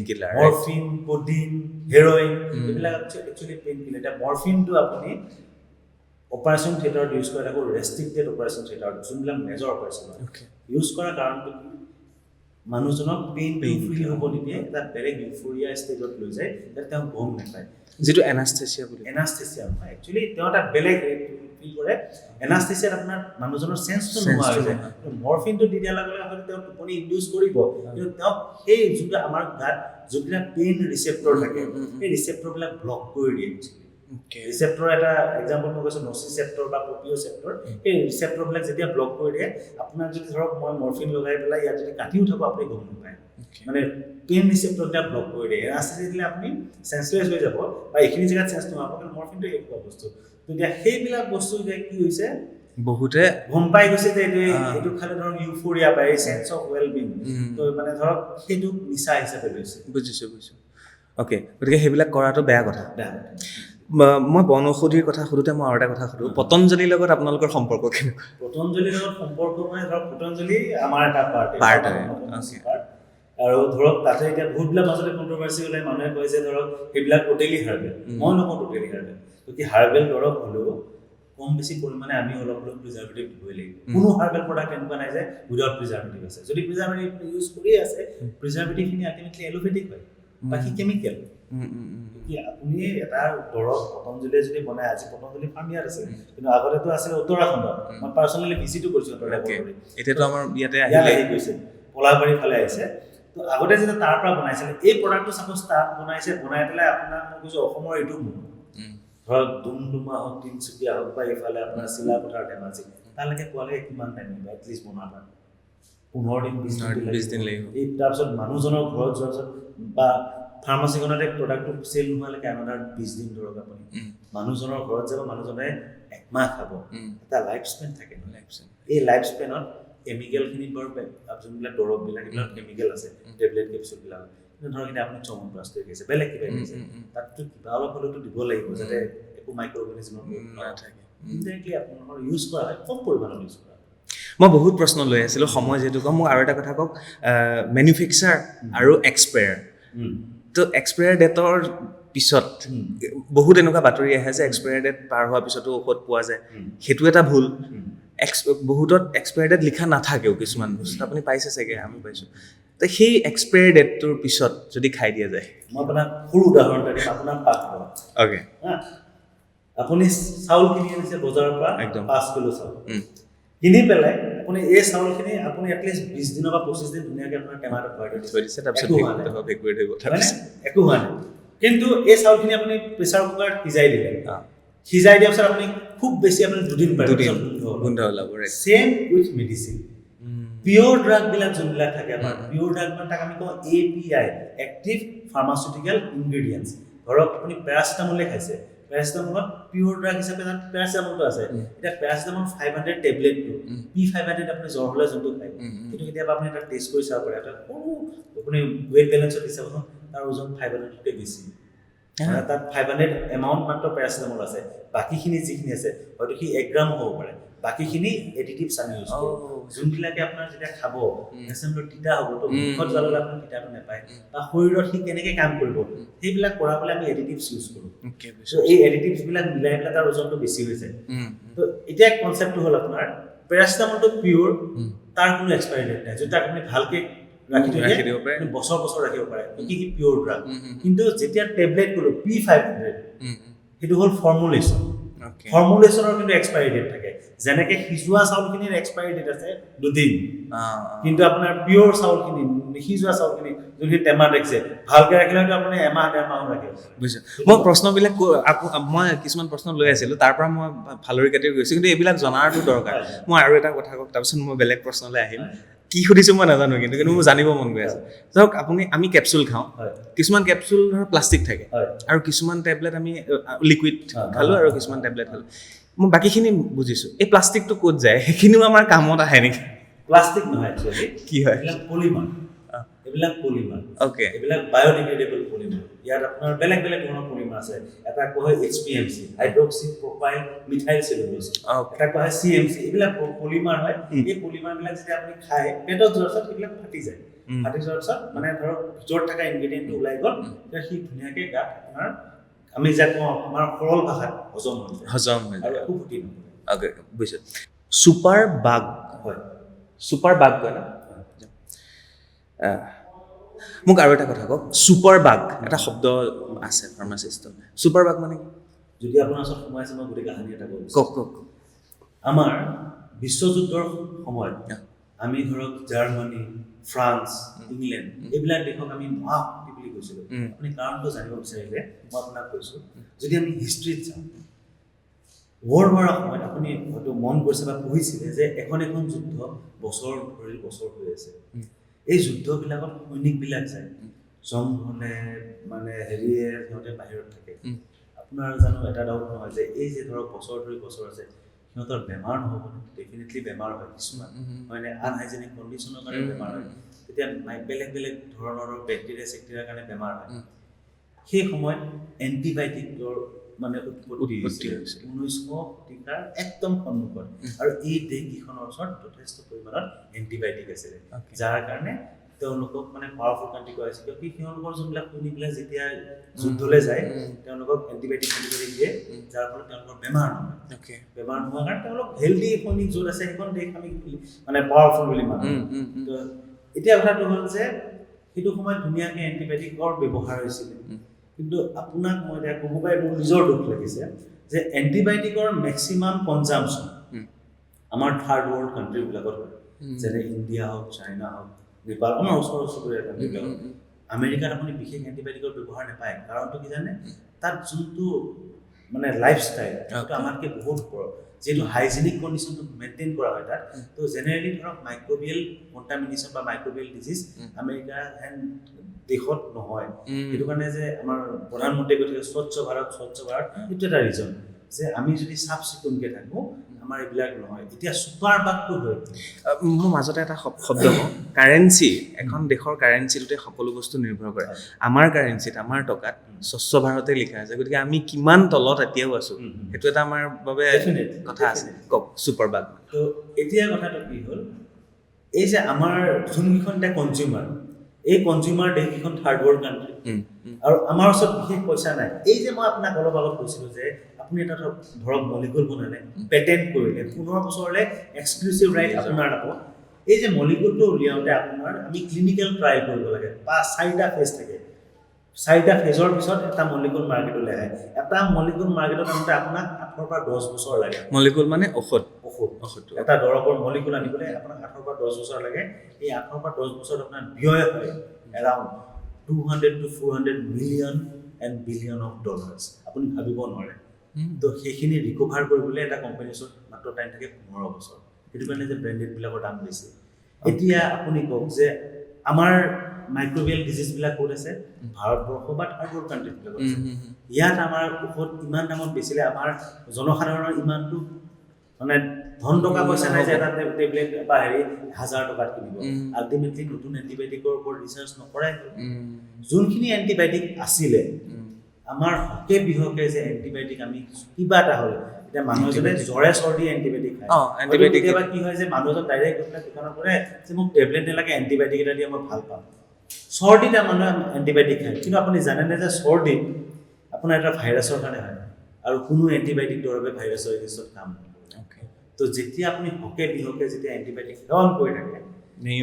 killer morphine codeine heroin এইবিলাক একচুৱেলি পেইন কিলাৰ এতিয়া মৰফিনটো আপুনি অপাৰেশ্যন থিয়েটাৰত ইউজ কৰি থাকোঁ ৰেষ্ট্ৰিক্টেড অপাৰেশ্যন থিয়েটাৰত যোনবিলাক মেজৰ অপাৰেশ্যন হয় ইউজ কৰাৰ কাৰণটো কি মানুহজনক পেইন ফ্ৰী হ'ব নিদিয়ে এটা বেলেগ ইউফৰিয়া ষ্টেজত লৈ যায় যাতে তেওঁ গম নাপায়
যিটো এনাস্থেচিয়া
নহয় একচুৱেলি তেওঁ এটা বেলেগ ফিল কৰে এনাস্থেচিয়াত আপোনাৰ মানুহজনৰ চেন্সটো নোহোৱা হৈ যায় মৰফিনটো দি দিয়াৰ লগে লগে হয়তো তেওঁ টোপনি ইনডিউচ কৰিব কিন্তু তেওঁ সেই যোনটো আমাৰ গাত যোনবিলাক পেইন ৰিচেপ্টৰ থাকে সেই ৰিচেপ্টৰবিলাক ব্লক কৰি দিয়ে ৰিচেপ্টৰ এটা এক্সাম্পল মই কৈছোঁ নচিচেপ্টৰ বা প্ৰপিঅ'চেপ্টৰ এই ৰিচেপ্টৰবিলাক যেতিয়া ব্লক কৰি দিয়ে আপোনাক যদি ধৰক মই মৰ্ফিন লগাই পেলাই ইয়াত যদি কাটিও থাকোঁ আপুনি গম নাপায় মানে পেইন ৰিচেপ্টৰবিলাক ব্লক কৰি দিয়ে ৰাস্তাতে দিলে আপুনি চেঞ্চলেছ হৈ যাব বা এইখিনি জেগাত চেঞ্চ নহ'ব কাৰণ মৰ্ফিনটো এনেকুৱা বস্তু তেতিয়া সেইবিলাক বস্তু এতিয়া কি হৈছে বহুতে গম পাই গৈছে যে এইটো খালে ধৰক ইউফৰিয়া পায় চেঞ্চ অফ ৱেল বিং তো মানে ধৰক সেইটো নিচা হিচাপে লৈছে
বুজিছোঁ অ'কে গতিকে সেইবিলাক কৰাটো বেয়া কথা মই বনৌষধিৰ কথা সোধোতে মই আৰু এটা কথা সোধোঁ পতঞ্জলিৰ লগত আপোনালোকৰ সম্পৰ্ক কেনেকুৱা
পতঞ্জলিৰ লগত সম্পৰ্ক মানে ধৰক পতঞ্জলি আমাৰ এটা পাৰ্ট আৰু ধৰক তাতে এতিয়া বহুতবিলাক মাজতে কণ্ট্ৰভাৰ্চি ওলাই মানুহে কয় যে ধৰক সেইবিলাক টোটেলি হাৰ্বেল মই নকওঁ টোটেলি হাৰ্বেল গতিকে হাৰ্বেল দৰৱ হ'লেও কম বেছি পৰিমাণে আমি অলপ প্ৰিজাৰ্ভেটিভ দিবই লাগিব কোনো হাৰ্বেল প্ৰডাক্ট এনেকুৱা নাই যে উইদাউট প্ৰিজাৰ্ভেটিভ আছে যদি প্ৰিজাৰ্ভেটিভ ইউজ কৰি আছে প্ৰিজাৰ্ভেটিভখিনি আল্টিমেটলি এলোপেথিক হয় বাকী কেমিকেল আপুনি এটা দৰৱ পতঞ্জলিয়ে যদি বনায় আজি পতঞ্জলি ফাৰ্ম ইয়াত আছে কিন্তু আগতেতো আছিলে উত্তৰাখণ্ডত মই পাৰ্চনেলি ভিজিটো কৰিছোঁ
এতিয়াতো আমাৰ ইয়াতে
আহি গৈছে পলাশবাৰীৰ ফালে আহিছে তো আগতে যেতিয়া তাৰ পৰা বনাইছিলে এই প্ৰডাক্টটো চাপ'জ তাত বনাই পেলাই আপোনাক মই কৈছোঁ অসমৰ এইটো মোৰ ধৰক ডুমডুমা হওক তিনিচুকীয়া হওক বা এইফালে আপোনাৰ চিলাপথাৰ ধেমাজি তালৈকে পোৱালৈকে কিমান টাইম লাগিব এটলিষ্ট বনাবা 15 দিন 20 দিন লাগিব এই তাৰপিছত মানুহজনৰ ঘৰত যোৱাৰ পিছত বা ফাৰ্মাচীখনতে প্ৰডাক্টটো চেল নোহোৱালৈকে আনাৰ 20 দিন ধৰক আপুনি মানুহজনৰ ঘৰত যাব মানুহজনে একমাহ খাব এটা লাইফ স্পেন থাকে এই লাইফ স্পেনত কেমিকেলখিনি বাৰু যোনবিলাক দৰৱবিলাক এইবিলাক কেমিকেল আছে টেবলেট কেপচুলবিলাক ধৰক এতিয়া আপুনি চমন ব্ৰাছ কৰি গৈছে বেলেগ কিবা গৈছে তাততো কিবা অলপ হ'লেওতো দিব লাগিব যাতে একো মাইক্ৰ অৰ্গেনিজমৰ নাথাকে ইনডাইৰেক্টলি আপোনালোকৰ ইউজ কৰা হয় কম পৰিমাণত ইউজ কৰা
মই বহুত প্ৰশ্ন লৈ আছিলোঁ সময় যিহেতু কম মোক আৰু এটা কথা কওক মেনুফেকচাৰ আৰু এক্সপায়াৰ তো এক্সপায়াৰ ডেটৰ পিছত বহুত এনেকুৱা বাতৰি আহে যে এক্সপায়াৰ ডেট পাৰ হোৱাৰ পিছতো ঔষধ পোৱা যায় সেইটো এটা ভুল বহুতত এক্সপায়াৰ ডেট লিখা নাথাকেও কিছুমান বস্তু আপুনি পাইছে চাগে আমি পাইছোঁ তো সেই এক্সপায়াৰ ডেটটোৰ পিছত যদি খাই দিয়া যায়
মই আপোনাক সৰু উদাহৰণ এটা দিম আপোনাৰ পাকঘৰত
অ'কে
আপুনি চাউল কিনি আনিছে বজাৰৰ পৰা
একদম
5 কিলো চাউল কিনি পেলাই আপুনি এই চাউলখিনি আপুনি এটলিষ্ট 20 দিনৰ বা 25 দিন ধুনীয়াকৈ আপোনাৰ টেমাটো ভৰাই থৈ দিছে
তাৰপিছত
একো হোৱা নাই কিন্তু এই চাউলখিনি আপুনি প্ৰেছাৰ কুকাৰত সিজাই দিয়াৰ পিছত আপুনি খুব বেছি আপুনি 2 দিন পাৰে
গোন্ধ ওলাব
চেম উইথ মেডিচিন পিয়ৰ ড্ৰাগবিলাক যোনবিলাক থাকে আমাৰ পিয়ৰ ড্ৰাগ মানে তাক আমি কওঁ API এক্টিভ ফাৰ্মাচিউটিকেল ইনগ্ৰেডিয়েণ্টছ ধৰক আপুনি পেৰাচিটামলে খাইছে পেৰাচিটামলত পিয়ৰ ড্ৰাগ হিচাপে তাত পেৰাচিটামলটো আছে এতিয়া পেৰাচিটামল 500 টেবলেটটো P500 আপুনি জ্বৰ হ'লে যোনটো খায় কিন্তু কেতিয়াবা আপুনি এটা টেষ্ট কৰি চাব পাৰে এটা সৰু আপুনি ৱেট বেলেঞ্চত হিচাপ কৰোঁ তাৰ ওজন 500তকৈ বেছি তাত 500 এমাউণ্ট মাত্ৰ পেৰাচিটামল আছে বাকীখিনি যিখিনি আছে হয়তো সি 1 গ্ৰাম হ'ব পাৰে বাকীখিনি এডিটিভছ আমি ইউজ কৰোঁ যোনবিলাকে আপোনাৰ যেতিয়া খাব এছেম্বলৰ তিতা হ'ব তো মুখত জ্বালালে আপুনি তিতাটো নাপায় বা শৰীৰত সি কেনেকৈ কাম কৰিব সেইবিলাক কৰাবলৈ আমি এডিটিভছ ইউজ কৰোঁ তো এই এডিটিভছবিলাক মিলাই পেলাই তাৰ ওজনটো বেছি হৈ যায় তো এতিয়া কনচেপ্টটো হ'ল আপোনাৰ পেৰাচিটামলটো পিয়ৰ তাৰ কোনো এক্সপায়াৰী ডেট নাই যদি তাক আপুনি ভালকৈ ৰাখি দিব পাৰে বছৰ ৰাখিব পাৰে কি পিয়ৰ ড্ৰাগ কিন্তু যেতিয়া টেবলেট ক'লো P500 সেইটো হ'ল ফৰ্মুলেশ্যন ফৰ্মুলেশ্যনৰ কিন্তু এক্সপায়াৰী ডেট থাকে যেনেকৈ সিজোৱা চাউলখিনিৰ এক্সপায়াৰী ডেট আছে 2 দিন কিন্তু আপোনাৰ পিয়ৰ চাউলখিনি সিজোৱা চাউলখিনি যদি টেমাত ৰাখিছে ভালকৈ ৰাখিলে হয়তো আপুনি এমাহ 1.5 মাহ ৰাখিব
বুজিছোঁ মই প্ৰশ্নবিলাক মই কিছুমান প্ৰশ্ন লৈ আছিলোঁ তাৰ পৰা মই ফালৰি কাটি গৈছোঁ কিন্তু এইবিলাক জনাৰটো দৰকাৰ মই আৰু এটা কথা কওক তাৰপিছত মই বেলেগ প্ৰশ্নলৈ আহিম কি সুধিছোঁ মই নাজানো কিন্তু মোৰ জানিব মন গৈ আছে ধৰক আমি কেপচুল খাওঁ কিছুমান কেপচুল ধৰক প্লাষ্টিক থাকে আৰু কিছুমান টেবলেট আমি লিকুইড খালোঁ আৰু কিছুমান টেবলেট খালোঁ মই বাকীখিনি বুজিছোঁ এই প্লাষ্টিকটো ক'ত যায় সেইখিনিও আমাৰ কামত আহে নেকি
প্লাষ্টিক নহয় একচুৱেলি
কি হয়
এইবিলাক পলিমাৰ
অ'কে
এইবিলাক বায়'ডিগ্ৰেডেবল পলিমাৰ ইয়াত আপোনাৰ বেলেগ ধৰণৰ পলিমাৰ আছে এটা কোৱা হয় HPMC hydroxy propyl methyl cellulose এটা কোৱা হয় CMC এইবিলাক পলিমাৰ হয় এই পলিমাৰবিলাক যেতিয়া আপুনি খায় পেটত যোৱাৰ পিছত সেইবিলাক ফাটি যায় ফাটি যোৱাৰ পিছত মানে ধৰক ভিতৰত থকা ইনগ্ৰেডিয়েণ্টটো ওলাই গ'ল তেতিয়া সি ধুনীয়াকৈ গাত আপোনাৰ আমি যাক কওঁ আমাৰ সৰল ভাষাত হজম হৈ যায় আৰু একো ক্ষতি নহয়
অ'কে বুজিছোঁ ছুপাৰ বাগ কয় না মোক আৰু এটা কথা কওক ছুপাৰ বাগ এটা শব্দ আছে ফাৰ্মাচিষ্টৰ ছুপাৰ বাগ মানে কি
যদি আপোনাৰ ওচৰত সময় আছে মই গোটেই কাহিনী এটা
কওক
আমাৰ বিশ্বযুদ্ধৰ সময়ত আমি ধৰক জাৰ্মানী, ফ্ৰান্স, ইংলেণ্ড এইবিলাক দেশক আমি মহাশক্তি বুলি কৈছিলোঁ। আপুনি কাৰণটো জানিব বিচাৰিলে মই আপোনাক কৈছোঁ, যদি আমি হিষ্ট্ৰীত যাওঁ, ৱৰ্ল্ড ৱাৰৰ সময়ত আপুনি হয়তো মন কৰিছে বা পঢ়িছিলে যে এখন যুদ্ধ বছৰ ধৰি বছৰ হৈ আছে। এই যুদ্ধবিলাকত সৈনিকবিলাক যায়, জং হ'লে মানে হেৰিয়ে সিহঁতে বাহিৰত থাকে। আপোনাৰ জানো এটা ডাউট নহয় যে এই যে ধৰক বছৰ ধৰি বছৰ আছে, সিহঁতৰ বেমাৰ নহ'ব? ডেফিনেটলি বেমাৰ হয় কিছুমান, হয়নে? আনহাইজেনিক কণ্ডিশ্যনৰ কাৰণে বেমাৰ হয়, তেতিয়া বেলেগ বেলেগ ধৰণৰ বেক্টেৰিয়া চেক্টেৰিয়াৰ কাৰণে বেমাৰ হয়। সেই সময়ত এণ্টিবায়'টিকৰ মানে উৎপত্তি হৈছিল 19শ শতিকাৰ একদম সন্মুখত, আৰু এই দেশকেইখনৰ ওচৰত যথেষ্ট পৰিমাণত এণ্টিবায়'টিক আছিলে, যাৰ কাৰণে তেওঁলোকক মানে পাৱাৰফুল কাণ্ট্ৰি কৰা হৈছিল। কিয়কি তেওঁলোকৰ যোনবিলাক সৈনিকবিলাক যেতিয়া যুদ্ধলৈ যায়, তেওঁলোকক এণ্টিবায়'টিক দিয়ে, যাৰ ফলত তেওঁলোকৰ বেমাৰ নহয়। বেমাৰ নোহোৱাৰ কাৰণে তেওঁলোক হেল্ডি সৈনিক য'ত আছে সেইখন দেশ আমি মানে পাৱাৰফুল বুলি মানো। তো এতিয়া কথাটো হ'ল যে সেইটো সময়ত ধুনীয়াকৈ এণ্টিবায়'টিকৰ ব্যৱহাৰ হৈছিলে, কিন্তু আপোনাক মই এতিয়া ক'ব পাৰি মোৰ নিজৰ দুখ লাগিছে যে এণ্টিবায়'টিকৰ মেক্সিমাম কনজাম্পশ্যন আমাৰ থাৰ্ড ৱৰ্ল্ড কাণ্ট্ৰিবিলাকত হয়, যেনে ইণ্ডিয়া হওক, চাইনা হওক, নেপাল, আমাৰ ওচৰৰ চুবুৰীয়া কাণ্ট্ৰিবিলাকত। আমেৰিকাত আপুনি বিশেষ এণ্টিবায়'টিকৰ ব্যৱহাৰ নাপায়, কাৰণটো কি জানে? তাত যোনটো মানে লাইফষ্টাইল সেইটো আমাতকৈ বহুত ওপৰত, যিহেতু হাইজেনিক কণ্ডিশ্যনটো মেইনটেইন কৰা হয় তাত। তো জেনেৰেলি ধৰক মাইক্ৰবিয়েল কণ্টামিনেশ্যন বা মাইক্ৰবিয়েল ডিজিজ আমেৰিকা হেন দেশত নহয়। সেইটো কাৰণে যে আমাৰ প্ৰধানমন্ত্ৰীয়ে কৈছে স্বচ্ছ ভাৰত সেইটো এটা ৰিজন যে আমি যদি চাফ চিকুণকৈ থাকোঁ আমাৰ এইবিলাক নহয়। এতিয়া ছুপাৰ বাগটো হয়,
মোৰ মাজতে এটা শব্দ কওঁ, কাৰেঞ্চি, এখন দেশৰ কাৰেঞ্চিটোতে সকলো বস্তু নিৰ্ভৰ কৰে। আমাৰ কাৰেঞ্চিত, আমাৰ টকাত স্বচ্ছ ভাৰতে লিখা আছে, গতিকে আমি কিমান তলত এতিয়াও আছোঁ, সেইটো এটা আমাৰ বাবে কথা আছে। কওক ছুপাৰ বাগ।
তো এতিয়া কথাটো কি হ'ল, এই যে আমাৰ যোনকেইখন এতিয়া কনজিউমাৰ, এই কনজিউমাৰ দেশকেইখন থাৰ্ড ৱৰ্ল্ড কাণ্ট্ৰি, আৰু আমাৰ ওচৰত বিশেষ পইচা নাই। এই যে মই আপোনাক অলপ আগত কৈছিলোঁ যে আপুনি এটা ধৰক মলিকুল বনালে, পেটেণ্ট কৰিলে, 15 বছৰলৈ এক্সক্লুচিভ ৰাইট আপোনাৰ নাপাব। এই যে মলিকুলটো উলিয়াওঁতে আপোনাৰ আমি ক্লিনিকেল ট্ৰায়েল কৰিব লাগে, বা 4টা ফেজ থাকে। 4টা ফেজৰ পিছত এটা মলিকুল মাৰ্কেটলৈ আহে। এটা মলিকুল মাৰ্কেটত আনোতে আপোনাক 8 পৰা 10 বছৰ লাগে।
মলিকুল মানে ঔষধ।
এটা দৰৱৰ মলিকুল আনিবলৈ আপোনাক 8 পৰা 10 বছৰ লাগে। এই 8 পৰা 10 বছৰত আপোনাৰ ব্যয় হয় around 200 to 400 million and billion of dollars. আপুনি ভাবিব নোৱাৰে। তো সেইখিনি ৰিকভাৰ কৰিবলৈ এটা কোম্পানীৰ ওচৰত মাত্ৰ টাইম থাকে 15 বছৰ। সেইটো কাৰণে যে ব্ৰেণ্ডেডবিলাকৰ দাম বেছি। এতিয়া আপুনি কওক যে আমাৰ মাইক্ৰবিয়েল ডিজিজবিলাক ক'ত আছে? ভাৰতবৰ্ষ বা থাৰ্ড ৱৰ্ল্ড কাণ্ট্ৰিবিলাকত আছে। ইয়াত আমাৰ ঔষধ ইমান দামত বেচিলে আমাৰ জনসাধাৰণৰ ইমানটো মানে ধন টকা পইচা নাই যে এটা টেবলেট বা 1000 টকাত কিনিব। আল্টিমেটলি নতুন এণ্টিবায়'টিকৰ ওপৰত ৰিচাৰ্চ নকৰাই হ'ল। যোনখিনি এণ্টিবায়'টিক আছিলে, আমাৰ হকে বিহকে যে এণ্টিবায়'টিক আমি কিবা এটা হ'ল, এতিয়া মানুহ এজনে জ্বৰে চৰ্দি এণ্টিবায়'টিক খায়, কেতিয়াবা কি হয় যে মানুহ এজন ডাইৰেক্ট গৈ পেলাই দোকানত কৰে যে মোক টেবলেট নালাগে, এণ্টিবায়'টিক এটা দিয়ে মই ভাল পাম। চৰ্দিত মানুহে এণ্টিবায়'টিক খায়, কিন্তু আপুনি জানেনে যে চৰ্দিত আপোনাৰ এটা ভাইৰাছৰ কাৰণে হয়, আৰু কোনো এণ্টিবায়'টিক দৰৱে ভাইৰাছৰ এগেইনষ্টত কাম নকৰে। তো যেতিয়া আপুনি হকে বিহকে যেতিয়া এণ্টিবায়'টিক সেৱন কৰি থাকে,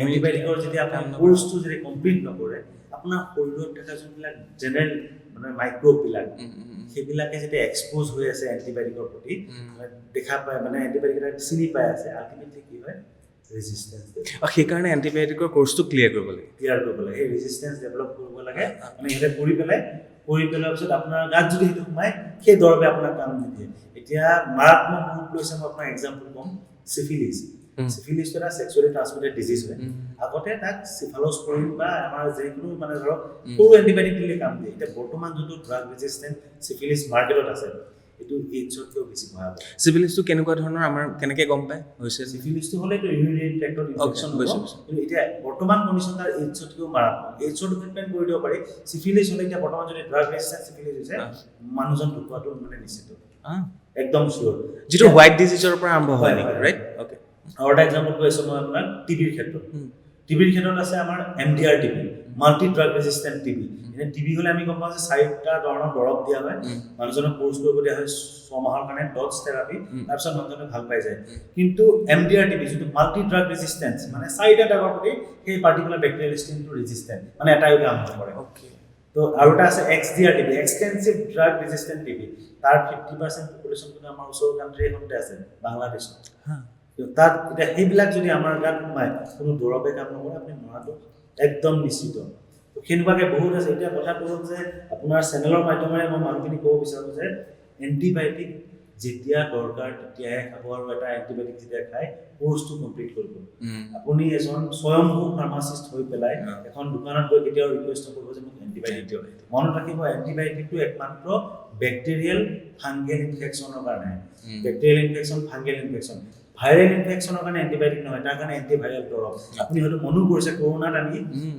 এণ্টিবায়'টিকৰ যেতিয়া আপুনি কোৰ্চটো যদি কমপ্লিট নকৰে, আপোনাৰ শৰীৰত থকা যোনবিলাক জেনেৰেল মানে মাইক্ৰ'ববিলাক, সেইবিলাকে যেতিয়া এক্সপ'জ হৈ আছে এণ্টিবায়'টিকৰ প্ৰতি, দেখা পায় মানে এণ্টিবায়'টিক এটা চিনি পাই আছে, আল্টিমেটলি কি হয়? ৰেজিষ্টেঞ্চ।
সেইকাৰণে এণ্টিবায়'টিকৰ কোৰ্চটো ক্লিয়াৰ কৰিব লাগে।
সেই ৰেজিষ্টেঞ্চ ডেভেলপ কৰিব লাগে। মানে সিহঁতে কৰি পেলোৱাৰ পিছত আপোনাৰ গাত যদি সেইটো সোমায়, সেই দৰৱে আপোনাক কাম নিদিয়ে। এতিয়া মাৰাত্মক ৰূপ লৈছে, মই আপোনাক এক্সাম্পল ক'ম, চিফিলিছ। চিফিলিছটো এটা ছেক্সুৱেলি ট্ৰান্সমিটেড ডিজিজ হয়। আগতে তাক চিফালোস্পৰিন বা আমাৰ যিকোনো মানে ধৰক সৰু এণ্টিবায়'টিক দিলে কাম দিয়ে। এতিয়া বৰ্তমান যোনটো ড্ৰাগ ৰেজিষ্টেণ্ট চিফিলিছ মাৰ্কেটত আছে, এইটো এইডছতকৈও বেছি ভয়াৱহ।
চিফিলিছটো কেনেকুৱা ধৰণৰ, আমাৰ কেনেকৈ গম পায় হৈছে?
চিফিলিছটো হ'লে এইটো ইউৰিনেৰী ট্ৰেক্টত ইনফেকশ্যন হ'ব, কিন্তু এতিয়া বৰ্তমান কণ্ডিশ্যন তাৰ এইডছতকৈও মাৰাত্মক। এইডছৰ ট্ৰিটমেণ্ট কৰি দিব পাৰি। চিফিলিছ হ'লে এতিয়া বৰ্তমান যদি ড্ৰাগ ৰেজিষ্টেণ্ট চিফিলিছ হৈছে, মানুহজন ঢুকুৱাটো মানে নিশ্চিত, একদম চিয়'ৰ।
যিটো হোৱাইট ডিজিজৰ পৰা আৰম্ভ হয় নেকি? Right, okay.
আৰু এটা এক্সাম্পল কৈ আছোঁ মই আপোনাক টিবিৰ ক্ষেত্ৰত। টিবিৰ ক্ষেত্ৰত আছে আমাৰ MDR TB, multi drug resistant TB. এনে টিবি হ'লে আমি গম পাওঁ যে 4টা ধৰণৰ দৰৱ দিয়া হয়, মানুহজনক কোৰ্চ কৰিব দিয়া হয় 6 মাহৰ কাৰণে, ডটছ থেৰাপি, তাৰপিছত মানুহজনে ভাল পাই যায়। কিন্তু MDR টিবি যিটো মাল্টি ড্ৰাগ ৰেজিষ্টেঞ্চ, মানে 4টা ড্ৰাগৰ প্ৰতি সেই পাৰ্টিকুলাৰ বেক্টেৰিয়েল ষ্ট্ৰেইনটো ৰেজিষ্টেণ্ট, মানে এটাই কাম নকৰে। তো আৰু এটা আছে XDR TB, extensive drug resistant TB. তাৰ 50% পপুলেশ্যন কিন্তু আমাৰ ওচৰৰ কাণ্ট্ৰি এখনতে আছে, বাংলাদেশত। তাত এতিয়া সেইবিলাক যদি আমাৰ গাত সোমায় কোনো দৰৱে কাম নকৰে আপুনি মৰাটো একদম নিশ্চিত তো সেনেকুৱাকৈ বহুত আছে এতিয়া কথাটো হ'ল যে আপোনাৰ চেনেলৰ মাধ্যমেৰে মই মানুহখিনি ক'ব বিচাৰোঁ যে এণ্টিবায়'টিক যেতিয়া দৰকাৰ তেতিয়াহে খাব আৰু এটা এণ্টিবায়'টিক যেতিয়া খায় কোৰ্চটো কমপ্লিট কৰিব আপুনি এজন স্বয়ংভূ ফাৰ্মাচিষ্ট হৈ পেলাই এখন দোকানত গৈ কেতিয়াও ৰিকুৱেষ্ট নকৰিব যে মোক এণ্টিবায়'টিক দিয়ক মনত ৰাখিব এণ্টিবায়'টিকটো একমাত্ৰ বেক্টেৰিয়েল ফাংগেল ইনফেকশ্যনৰ কাৰণে bacterial infection fungal infection viral ইনফেকশ্যনৰ কাৰণে এণ্টিবায়'টিক নহয় তাৰ কাৰণে এণ্টিভাইৰেল দৰৱ আপুনি হয়তো মনো কৰিছে কৰোণাত আমি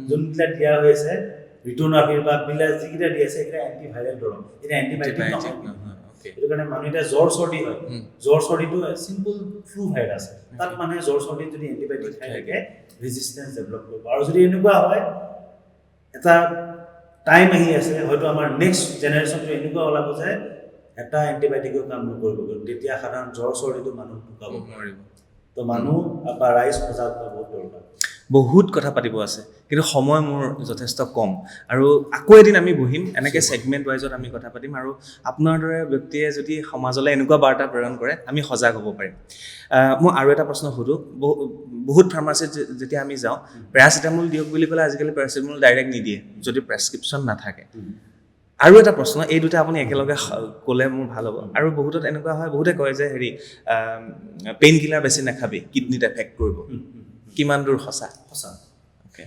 যোনবিলাক দিয়া হৈ আছে ৰিট'নাভিৰ বা বিলাক যিকেইটা দি আছে সেইকেইটা এণ্টিভাইৰেল দৰৱ এতিয়া এণ্টিবায়'টিক নহয় সেইটো কাৰণে মানুহ এতিয়া জ্বৰ চৰ্দি হয় জ্বৰ চৰ্দিটো চিম্পল ফ্লু ভাইৰাছ তাত মানুহে জ্বৰ চৰ্দিত যদি এণ্টিবায়'টিক খাই থাকে ৰেজিষ্টেঞ্চ ডেভেলপ কৰিব আৰু যদি এনেকুৱা হয় এটা টাইম আহি আছে হয়তো আমাৰ নেক্সট জেনেৰেশ্যনটো এনেকুৱা ওলাব যে এটা এণ্টিবায়'টিকৰ কাম নকৰিব তেতিয়া সাধাৰণ জ্বৰ চৰ্দিটো মানুহ ঢুকাব নোৱাৰিব তো মানুহ বা ৰাইজ সজাগ হোৱা বহুত দৰকাৰ
বহুত কথা পাতিব আছে কিন্তু সময় মোৰ যথেষ্ট কম আৰু আকৌ এদিন আমি বহিম এনেকৈ ছেগমেণ্ট ৱাইজত আমি কথা পাতিম আৰু আপোনাৰ দৰে ব্যক্তিয়ে যদি সমাজলৈ এনেকুৱা বাৰ্তা প্ৰেৰণ কৰে আমি সজাগ হ'ব পাৰিম মই আৰু এটা প্ৰশ্ন সোধোঁ বহুত ফাৰ্মাচীত যেতিয়া আমি যাওঁ পেৰাচিটামল দিয়ক বুলি ক'লে আজিকালি পেৰাচিটামল ডাইৰেক্ট নিদিয়ে যদি প্ৰেছক্ৰিপশ্যন নাথাকে আৰু এটা প্ৰশ্ন এই দুটা আপুনি একেলগে ক'লে মোৰ ভাল হ'ব আৰু বহুতত এনেকুৱা হয় বহুতে কয় যে হেৰি পেইন কিলাৰ বেছি নাখাবি কিডনীত এফেক্ট কৰিব কিমান দূৰ সঁচা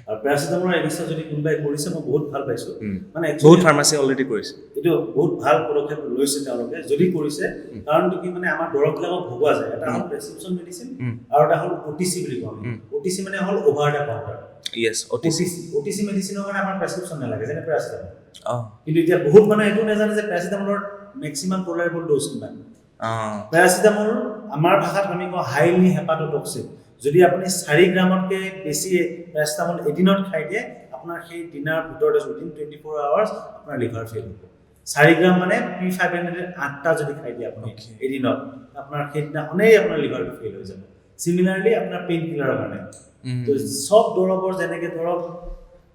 আৰু পেৰাচিটামলৰ এক্সট্ৰা যদি কোনোবাই কৰিছে মই বহুত ভাল পাইছোঁ মানে
বহুত ফাৰ্মাচী অলৰেডি কৰিছে
এইটো বহুত ভাল পদক্ষেপ লৈছে তেওঁলোকে যদি কৰিছে কাৰণটো কি মানে আমাৰ দৰৱবিলাকক ভগোৱা যায় এটা হ'ল প্ৰেছক্ৰিপশ্যন মেডিচিন আৰু এটা হ'ল OTC বুলি কওঁ OTC মানে হ'ল অভাৰ দ্য কাউণ্টাৰ OTC মেডিচিনৰ কাৰণে আমাৰ প্ৰেছক্ৰিপশ্যন নালাগে যেনে পেৰাচিটামল কিন্তু এতিয়া বহুত মানুহে এইটো নাজানে যে পেৰাচিটামলৰ মেক্সিমাম টলাৰেবল ড'জ কিমান পেৰাচিটামল আমাৰ ভাষাত আমি কওঁ হাইলি হেপাটোটক্সিক যদি আপুনি 4 গ্ৰামতকৈ বেছি পেৰাচিটামল এদিনত খাই দিয়ে আপোনাৰ সেই দিনাৰ ভিতৰতে উইদিন 24 আৱাৰ্ছ আপোনাৰ লিভাৰ ফেইল হ'ব 4 গ্ৰাম মানে P500 8টা যদি খাই দিয়ে আপুনি এদিনত আপোনাৰ সেইদিনাখনেই আপোনাৰ লিভাৰটো ফেইল হৈ যাব চিমিলাৰলি আপোনাৰ পেইন কিলাৰৰ কাৰণে তো সব দৰৱৰ যেনেকৈ ধৰক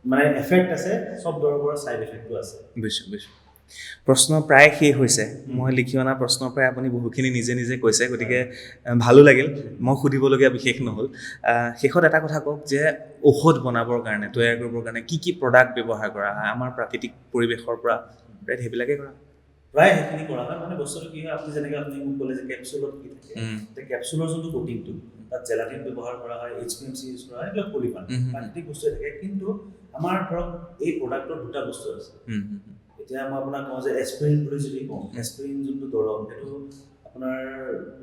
মানে এফেক্ট আছে সব দৰৱৰ ছাইড এফেক্টটো আছে
বুজিছোঁ প্ৰশ্ন প্ৰায় শেষ হৈছে মই লিখি অনা প্ৰশ্নৰ পৰাই আপুনি বহুখিনি নিজে নিজে কৈছে গতিকে ভালো লাগিল মই সুধিবলগীয়া বিশেষ নহ'ল শেষত এটা কথা কওক যে ঔষধ বনাবৰ কাৰণে তৈয়াৰ কৰিবৰ কাৰণে কি কি প্ৰডাক্ট ব্যৱহাৰ কৰা হয় আমাৰ প্ৰাকৃতিক পৰিৱেশৰ পৰা প্ৰায় সেইবিলাকেই কৰা
প্ৰায় সেইখিনি কৰা হয় মানে বস্তুটো কি হয় আপুনি যেনেকৈ আপুনি মোক ক'লে যে কেপচুলত কি থাকে এতিয়া কেপচুলৰ যোনটো প্ৰটিনটো তাত জেলাটিন ব্যৱহাৰ কৰা হয় HPMC ইউজ কৰা হয় এইবিলাক পলিমাৰ প্ৰাকৃতিক বস্তু থাকে কিন্তু আমাৰ ধৰক এই প্ৰডাক্টৰ দুটা বস্তু আছে এতিয়া মই আপোনাক কওঁ যে এস্পিৰিন বুলি যদি কওঁ এস্পিৰিন যোনটো দৰৱ সেইটো আপোনাৰ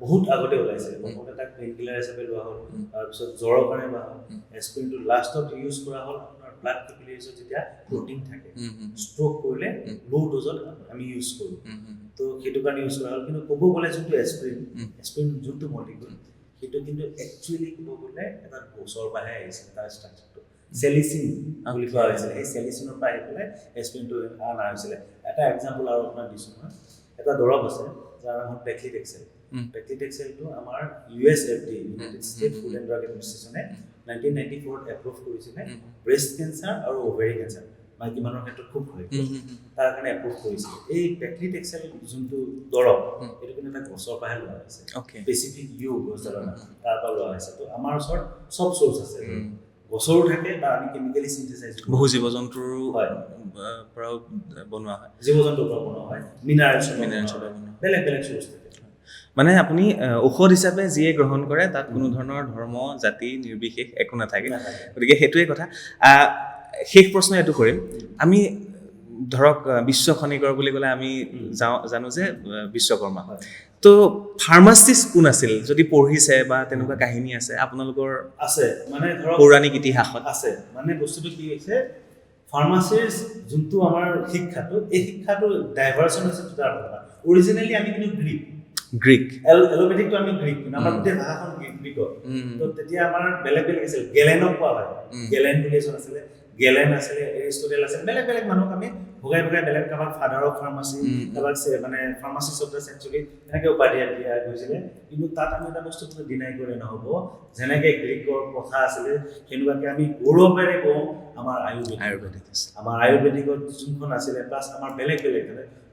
বহুত আগতে ওলাইছে প্ৰথমতে তাক পেইন কিলাৰ হিচাপে লোৱা হ'ল তাৰপিছত জ্বৰৰ কাৰণে লোৱা হ'ল এস্পিৰিনটো লাষ্টত ইউজ কৰা হ'ল আপোনাৰ ব্লাড কেপিলাৰীছত যেতিয়া প্ৰটিন থাকে ষ্ট্ৰক কৰিলে ল' ড'জত আমি ইউজ কৰোঁ তো সেইটো কাৰণে ইউজ কৰা হ'ল কিন্তু ক'ব গ'লে যোনটো এস্পিৰিন যোনটো মলিকুল সেইটো কিন্তু একচুৱেলি ক'ব গ'লে এটা গছৰ পৰাহে আহিছিল তাৰ ষ্ট্ৰাকচাৰটো চেলিচিন বুলি কোৱা হৈছিলে সেই চেলিচিনৰ পৰা আহি পেলাই এস্পিৰিনটো অনা হৈছিলে এটা এক্সাম্পল আৰু আপোনাক দিছোঁ মই এটা দৰৱ আছে যাৰ নাম হ'ল পেক্লিটেক্সেলটো আমাৰ USFDA United State food and drug এডমিনিষ্ট্ৰেশ্যনে 1994 এপ্ৰুভ কৰিছিলে ব্ৰেষ্ট কেঞ্চাৰ আৰু অভেৰী কেঞ্চাৰ মাইকী মানুহৰ ক্ষেত্ৰত খুব হয় তাৰ কাৰণে এপ্ৰুভ কৰিছিলে এই পেক্লিটেক্সেল যোনটো দৰৱ এইটো কিন্তু এটা গছৰ পৰাহে লোৱা হৈছে স্পেচিফিক গছডালৰ তাৰ পৰা লোৱা হৈছে তো আমাৰ ওচৰত চব চ'ৰ্চ আছে গছৰো থাকে বা আমি কেমিকেলি চিন্থেচাইজ
বহু জীৱ-জন্তুৰ পৰাও বনোৱা হয়
জীৱ-জন্তুৰ পৰা বনোৱা হয় মিনাৰেলছ বেলেগ বেলেগ চ'ৰ্চ থাকে
মানে আপুনি ঔষধ হিচাপে যিয়ে গ্ৰহণ কৰে তাত কোনো ধৰণৰ ধৰ্ম জাতি নিৰ্বিশেষ একো নাথাকে গতিকে সেইটোৱে কথা শেষ প্ৰশ্ন এইটো কৰিম আমি ধৰক বিশ্ব খনিকৰ বুলি ক'লে আমি জানো যে বিশ্বকৰ্মা তো ফাৰ্মাচিষ্ট কোন আছিল যদি পঢ়িছে বা তেনেকুৱা কাহিনী আছে আপোনালোকৰ
আছে মানে ধৰক
পৌৰাণিক ইতিহাসত
আছে মানে বস্তুটো কি হৈছে ফাৰ্মাচিৰ যোনটো আমাৰ শিক্ষাটো এই শিক্ষাটো ডাইভাৰ্চন হৈছে দুটা কথা অৰিজিনেলি আমি কিন্তু গ্ৰীক এলোপেথিকটো আমি গ্ৰীক কিন্তু আমাৰ গোটেই ভাষাখন গ্ৰীকৰ তো তেতিয়া আমাৰ বেলেগ বেলেগ আছিল গেলেনক কোৱা হয় গেলেন বুলি এজন আছিলে গেলেন আছিলে এৰিষ্টটেল আছিলে বেলেগ বেলেগ মানুহক আমি ভগাই ভগাই বেলেগ কাৰোবাক ফাদাৰ অফ ফাৰ্মাচী কাৰোবাক মানে ফাৰ্মাচিষ্ট অফ দ্য চেঞ্চুৰী এনেকৈ উপাধি দিয়া গৈছিলে কিন্তু তাত আমি এটা বস্তু ডিনাই কৰি নহ'ব যেনেকৈ গ্ৰীকৰ প্ৰথা আছিলে সেনেকুৱাকৈ আমি গৌৰৱেৰে কওঁ আমাৰ আয়ুৰ্বেদিক আমাৰ আয়ুৰ্বেদিকত যোনখন আছিলে প্লাছ আমাৰ বেলেগ বেলেগ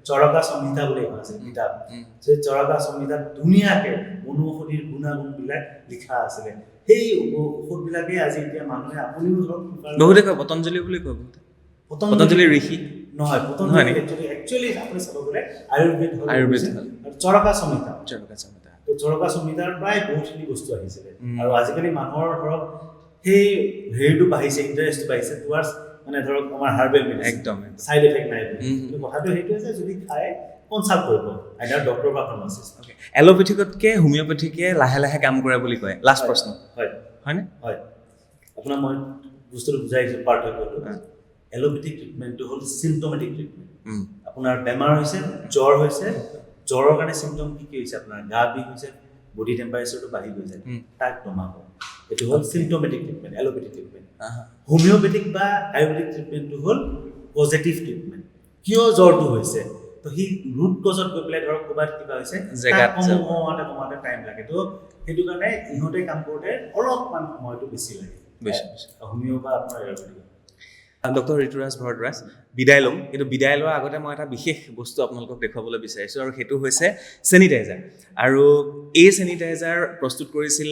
চৰকা সংহিতা বুলি এখন আছে কিতাপ সেই চৰকা সংহিতাত ধুনীয়াকৈ বনৌষধিৰ গুণাগুণবিলাক লিখা আছিলে সেই ঔষধবিলাকে আজি এতিয়া মানুহে আপুনিও ধৰক
বহুতে কয় পতঞ্জলি বুলি কয় পতঞ্জলি ঋষি
নহয় পতঞ্জলি একচুৱেলি আপুনি চাব গ'লে আয়ুৰ্বেদ চৰকা সংহিতা তো চৰকা সংহিতাৰ প্ৰায় বহুতখিনি বস্তু আহিছিলে আৰু আজিকালি মানুহৰ ধৰক সেই হেৰিটো বাঢ়িছে ইণ্টাৰেষ্টটো বাঢ়িছে টুৱাৰ্ডছ মানে ধৰক আমাৰ হাৰ্বেল মেডিচিন
একদম
সাইড এফেক্ট নাই কিন্তু কথাটো সেইটোৱে যে যদি খায় কনচাল্ট কৰিব আইদাৰ ডক্টৰ বা ফাৰ্মাচিষ্ট
এলোপেথিকতকৈ হোমিঅ'পেথিকে লাহে লাহে কাম কৰে বুলি কয় লাষ্ট প্ৰশ্ন হয়নে
হয় আপোনাক মই বস্তুটো বুজাই দিছোঁ পাৰ্থক্যটো এলোপেথিক ট্ৰিটমেণ্টটো হ'ল চিম্পটমেটিক ট্ৰিটমেণ্ট আপোনাৰ বেমাৰ হৈছে জ্বৰ হৈছে জ্বৰৰ কাৰণে চিম্পটম কি হৈছে আপোনাৰ গা বিষ হৈছে বডি টেম্পাৰেচাৰটো বাঢ়ি গৈ যায় তাক নমাব এইটো হ'ল symptomatic treatment allopathic treatment homoeopathic বা আয়ুৰ্বেদিক ট্ৰিটমেণ্টটো হ'ল পজিটিভ ট্ৰিটমেণ্ট কিয় জ্বৰটো হৈছে তো সি ৰুট কজত গৈ পেলাই ধৰক ক'ৰবাত কিবা হৈছে কমাওঁতে টাইম লাগে তো সেইটো কাৰণে ইহঁতে কাম কৰোঁতে অলপমান সময়টো বেছি লাগে হোমিঅ' বা আপোনাৰ আয়ুৰ্বেদিক
ডক্টৰ ঋতুৰাজ ভৰদ্বাজ বিদায় ল'ম কিন্তু বিদায় লোৱাৰ আগতে মই এটা বিশেষ বস্তু আপোনালোকক দেখুৱাবলৈ বিচাৰিছোঁ আৰু সেইটো হৈছে চেনিটাইজাৰ আৰু এই চেনিটাইজাৰ প্ৰস্তুত কৰিছিল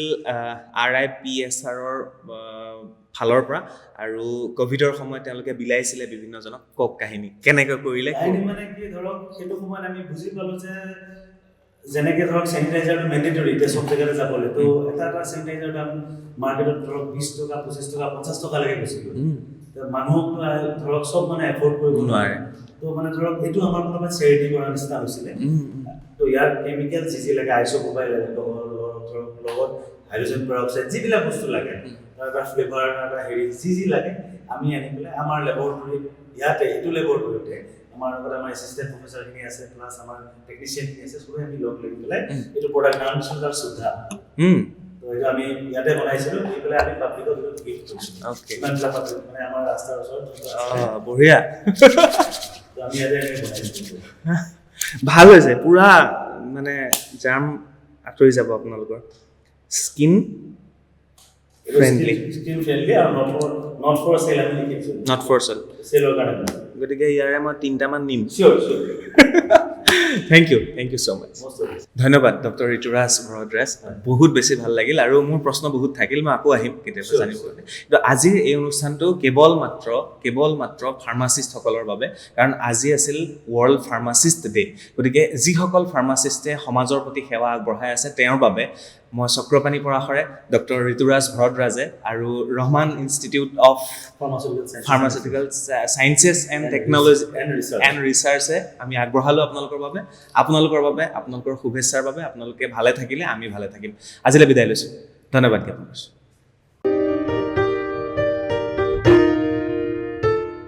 RIPSRৰ ফালৰ পৰা আৰু ক'ভিডৰ সময়ত তেওঁলোকে বিলাইছিলে বিভিন্নজনক কওক কাহিনী কেনেকৈ কৰিলে
মানে কি ধৰক সেইটো সময়ত আমি বুজি পালোঁ যে যেনেকৈ ধৰক চেনিটাইজাৰটো মেণ্ডেটৰী এতিয়া চব জেগাতে যাবলৈ তো এটা চেনিটাইজাৰ দাম মাৰ্কেটত ধৰক 20 টকা 25 টকা 50 টকালৈকে গুচি গ'ল মানুহক ধৰক চব মানে এফৰ্ড কৰিব নোৱাৰে তো মানে ধৰক এইটো আমাৰ ফালৰ পৰা চেৰিটি কৰাৰ নিচিনা হৈছিলে তো ইয়াৰ কেমিকেল যি লাগে আইচোপ্ৰপাইল লাগে ধৰক লগত হাইড্ৰজেন পেৰক্সাইড যিবিলাক বস্তু লাগে তাৰ এটা ফ্লেভাৰ এটা হেৰি যি লাগে আমি আনি পেলাই আমাৰ লেবৰেটৰীত ইয়াতে এইটো লেবৰেটৰীতে আমাৰ লগত আমাৰ এছিষ্টেণ্ট প্ৰফেচাৰখিনি আছে প্লাছ আমাৰ টেকনিচিয়ানখিনি আছে চবে আমি লগ লাগি পেলাই এইটো প্ৰডাক্ট নাম সুন্দৰ সুদ্ধা তো এইটো আমি ইয়াতে বনাইছিলোঁ দি পেলাই আমি পাব্লিকক গিফ্ট কৰিছোঁ মানে আমাৰ ৰাস্তাৰ ওচৰত
বঢ়িয়া
তো আমি ইয়াতে বনাইছিলোঁ
ভাল হৈছে পুৰা মানে জাৰ্ম আঁতৰি যাব আপোনালোকৰ স্কিন ফ্ৰেণ্ডলি
আৰু নট ফৰ চেল আমি লিখিছোঁ
নট ফৰ চেল
চেলৰ কাৰণে
গতিকে ইয়াৰে মই 3টামান নিম
চিয়'ৰ
থেংক ইউ ছ' মাছ ধন্যবাদ ডক্টৰ ঋতুৰাজ ভৰদ্বাজ বহুত বেছি ভাল লাগিল আৰু মোৰ প্ৰশ্ন বহুত থাকিল মই আকৌ আহিম কেতিয়াবা জানিবলৈ কিন্তু আজিৰ এই অনুষ্ঠানটো কেৱল মাত্ৰ ফাৰ্মাচিষ্টসকলৰ বাবে কাৰণ আজি আছিল ৱৰ্ল্ড ফাৰ্মাচিষ্ট ডে গতিকে যিসকল ফাৰ্মাচিষ্টে সমাজৰ প্ৰতি সেৱা আগবঢ়াই আছে তেওঁৰ বাবে মই চক্ৰপাণী পৰাশৰে ডক্টৰ ঋতুৰাজ ভৰদ্বাজে আৰু Rahman institute of pharmaceutical sciences and technology and ৰিচাৰ্চে আমি আগবঢ়ালোঁ আপোনালোকৰ বাবে আপোনালোকৰ শুভেচ্ছাৰ বাবে আপোনালোকে ভালে থাকিলে আমি ভালে থাকিম আজিলৈ বিদায় লৈছোঁ ধন্যবাদ জ্ঞাপন কৰিছোঁ